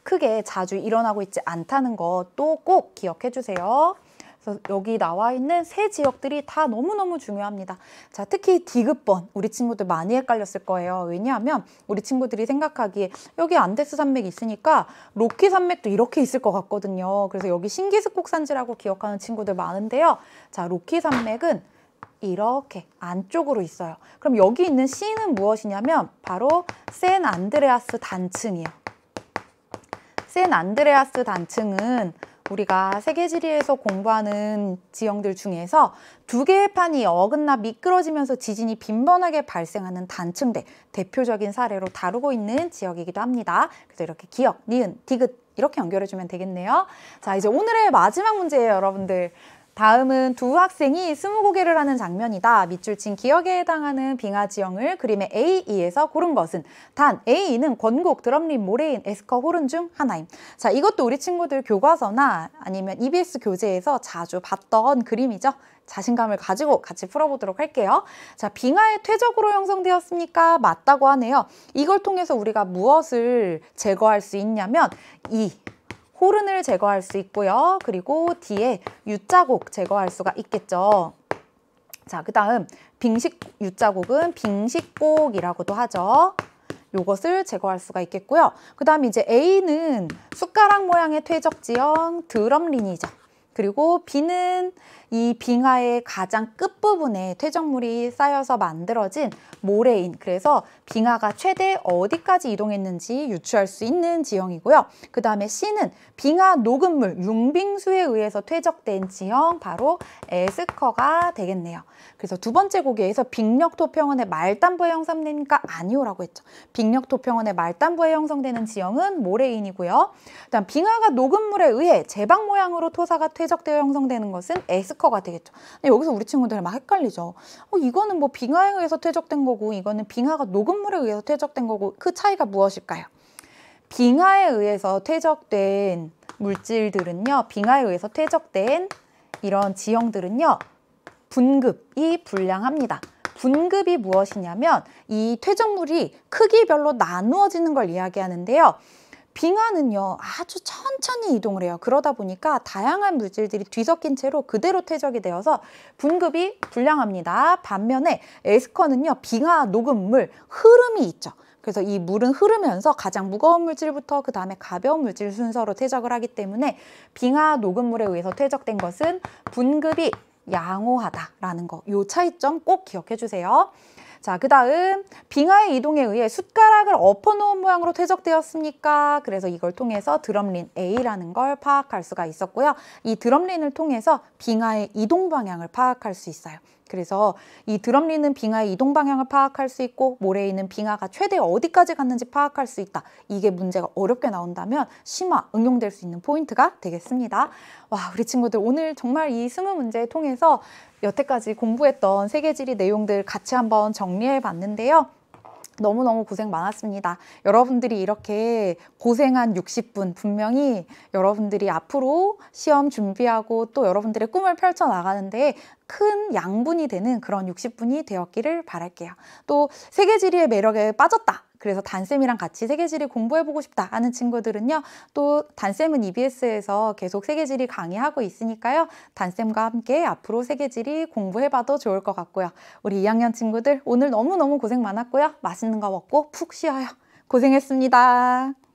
크게 자주 일어나고 있지 않다는 것도 꼭 기억해 주세요. 그래서 여기 나와 있는 세 지역들이 다 너무너무 중요합니다. 자, 특히 D급번 우리 친구들 많이 헷갈렸을 거예요. 왜냐하면 우리 친구들이 생각하기에 여기 안데스 산맥이 있으니까 로키 산맥도 이렇게 있을 것 같거든요. 그래서 여기 신기스콕 산지라고 기억하는 친구들 많은데요. 자, 로키 산맥은 이렇게 안쪽으로 있어요. 그럼 여기 있는 C는 무엇이냐면 바로 샌 안드레아스 단층이에요. 샌 안드레아스 단층은 우리가 세계지리에서 공부하는 지형들 중에서 두 개의 판이 어긋나 미끄러지면서 지진이 빈번하게 발생하는 단층대 대표적인 사례로 다루고 있는 지역이기도 합니다. 그래서 이렇게 기억, 니은, 디귿 이렇게 연결해주면 되겠네요. 자, 이제 오늘의 마지막 문제예요, 여러분들. 다음은 두 학생이 스무고개를 하는 장면이다. 밑줄 친 기억에 해당하는 빙하 지형을 그림의 A, E에서 고른 것은 단 A는 권곡, 드럼린, 모레인, 에스커, 호른 중 하나임. 자, 이것도 우리 친구들 교과서나 아니면 EBS 교재에서 자주 봤던 그림이죠. 자신감을 가지고 같이 풀어보도록 할게요. 자, 빙하의 퇴적으로 형성되었습니까? 맞다고 하네요. 이걸 통해서 우리가 무엇을 제거할 수 있냐면 호른을 제거할 수 있고요. 그리고 뒤에 U자국 제거할 수가 있겠죠. 자, 그 다음 빙식 U자국은 빙식곡이라고도 하죠. 요것을 제거할 수가 있겠고요. 그 다음에 이제 A는 숟가락 모양의 퇴적 지형 드럼린이죠. 그리고 B는 이 빙하의 가장 끝부분에 퇴적물이 쌓여서 만들어진 모래인, 그래서 빙하가 최대 어디까지 이동했는지 유추할 수 있는 지형이고요. 그 다음에 C는 빙하 녹음물, 융빙수에 의해서 퇴적된 지형, 바로 에스커가 되겠네요. 그래서 두 번째 고개에서 빙력토평원의 말단부에 형성되니까 아니오라고 했죠. 빙력토평원의 말단부에 형성되는 지형은 모래인이고요. 그다음 빙하가 녹음물에 의해 제박 모양으로 토사가 퇴적되어 형성되는 것은 에스커가 되겠죠. 근데 여기서 우리 친구들 막 헷갈리죠. 이거는 뭐 빙하에 의해서 퇴적된 거고 이거는 빙하가 녹음물에 의해서 퇴적된 거고 그 차이가 무엇일까요? 빙하에 의해서 퇴적된 물질들은요, 빙하에 의해서 퇴적된 이런 지형들은요, 분급이 불량합니다. 분급이 무엇이냐면 이 퇴적물이 크기별로 나누어지는 걸 이야기하는데요. 빙하는요, 아주 천천히 이동을 해요. 그러다 보니까 다양한 물질들이 뒤섞인 채로 그대로 퇴적이 되어서 분급이 불량합니다. 반면에 에스커는요, 빙하 녹음물 흐름이 있죠. 그래서 이 물은 흐르면서 가장 무거운 물질부터 그 다음에 가벼운 물질 순서로 퇴적을 하기 때문에 빙하 녹음물에 의해서 퇴적된 것은 분급이 양호하다라는 거, 요 차이점 꼭 기억해 주세요. 자, 그 다음 빙하의 이동에 의해 숟가락을 엎어놓은 모양으로 퇴적되었습니까? 그래서 이걸 통해서 드럼린 A라는 걸 파악할 수가 있었고요. 이 드럼린을 통해서 빙하의 이동 방향을 파악할 수 있어요. 그래서 이 드럼린은 빙하의 이동 방향을 파악할 수 있고 모래인은 빙하가 최대 어디까지 갔는지 파악할 수 있다. 이게 문제가 어렵게 나온다면 심화 응용될 수 있는 포인트가 되겠습니다. 와, 우리 친구들 오늘 정말 이 스무 문제 통해서 여태까지 공부했던 세계지리 내용들 같이 한번 정리해 봤는데요. 너무너무 고생 많았습니다. 여러분들이 이렇게 고생한 60분, 분명히 여러분들이 앞으로 시험 준비하고 또 여러분들의 꿈을 펼쳐나가는데 큰 양분이 되는 그런 60분이 되었기를 바랄게요. 또 세계지리의 매력에 빠졌다. 그래서 단쌤이랑 같이 세계지리 공부해보고 싶다 하는 친구들은요. 또 단쌤은 EBS에서 계속 세계지리 강의하고 있으니까요. 단쌤과 함께 앞으로 세계지리 공부해봐도 좋을 것 같고요. 우리 2학년 친구들 오늘 너무너무 고생 많았고요. 맛있는 거 먹고 푹 쉬어요. 고생했습니다.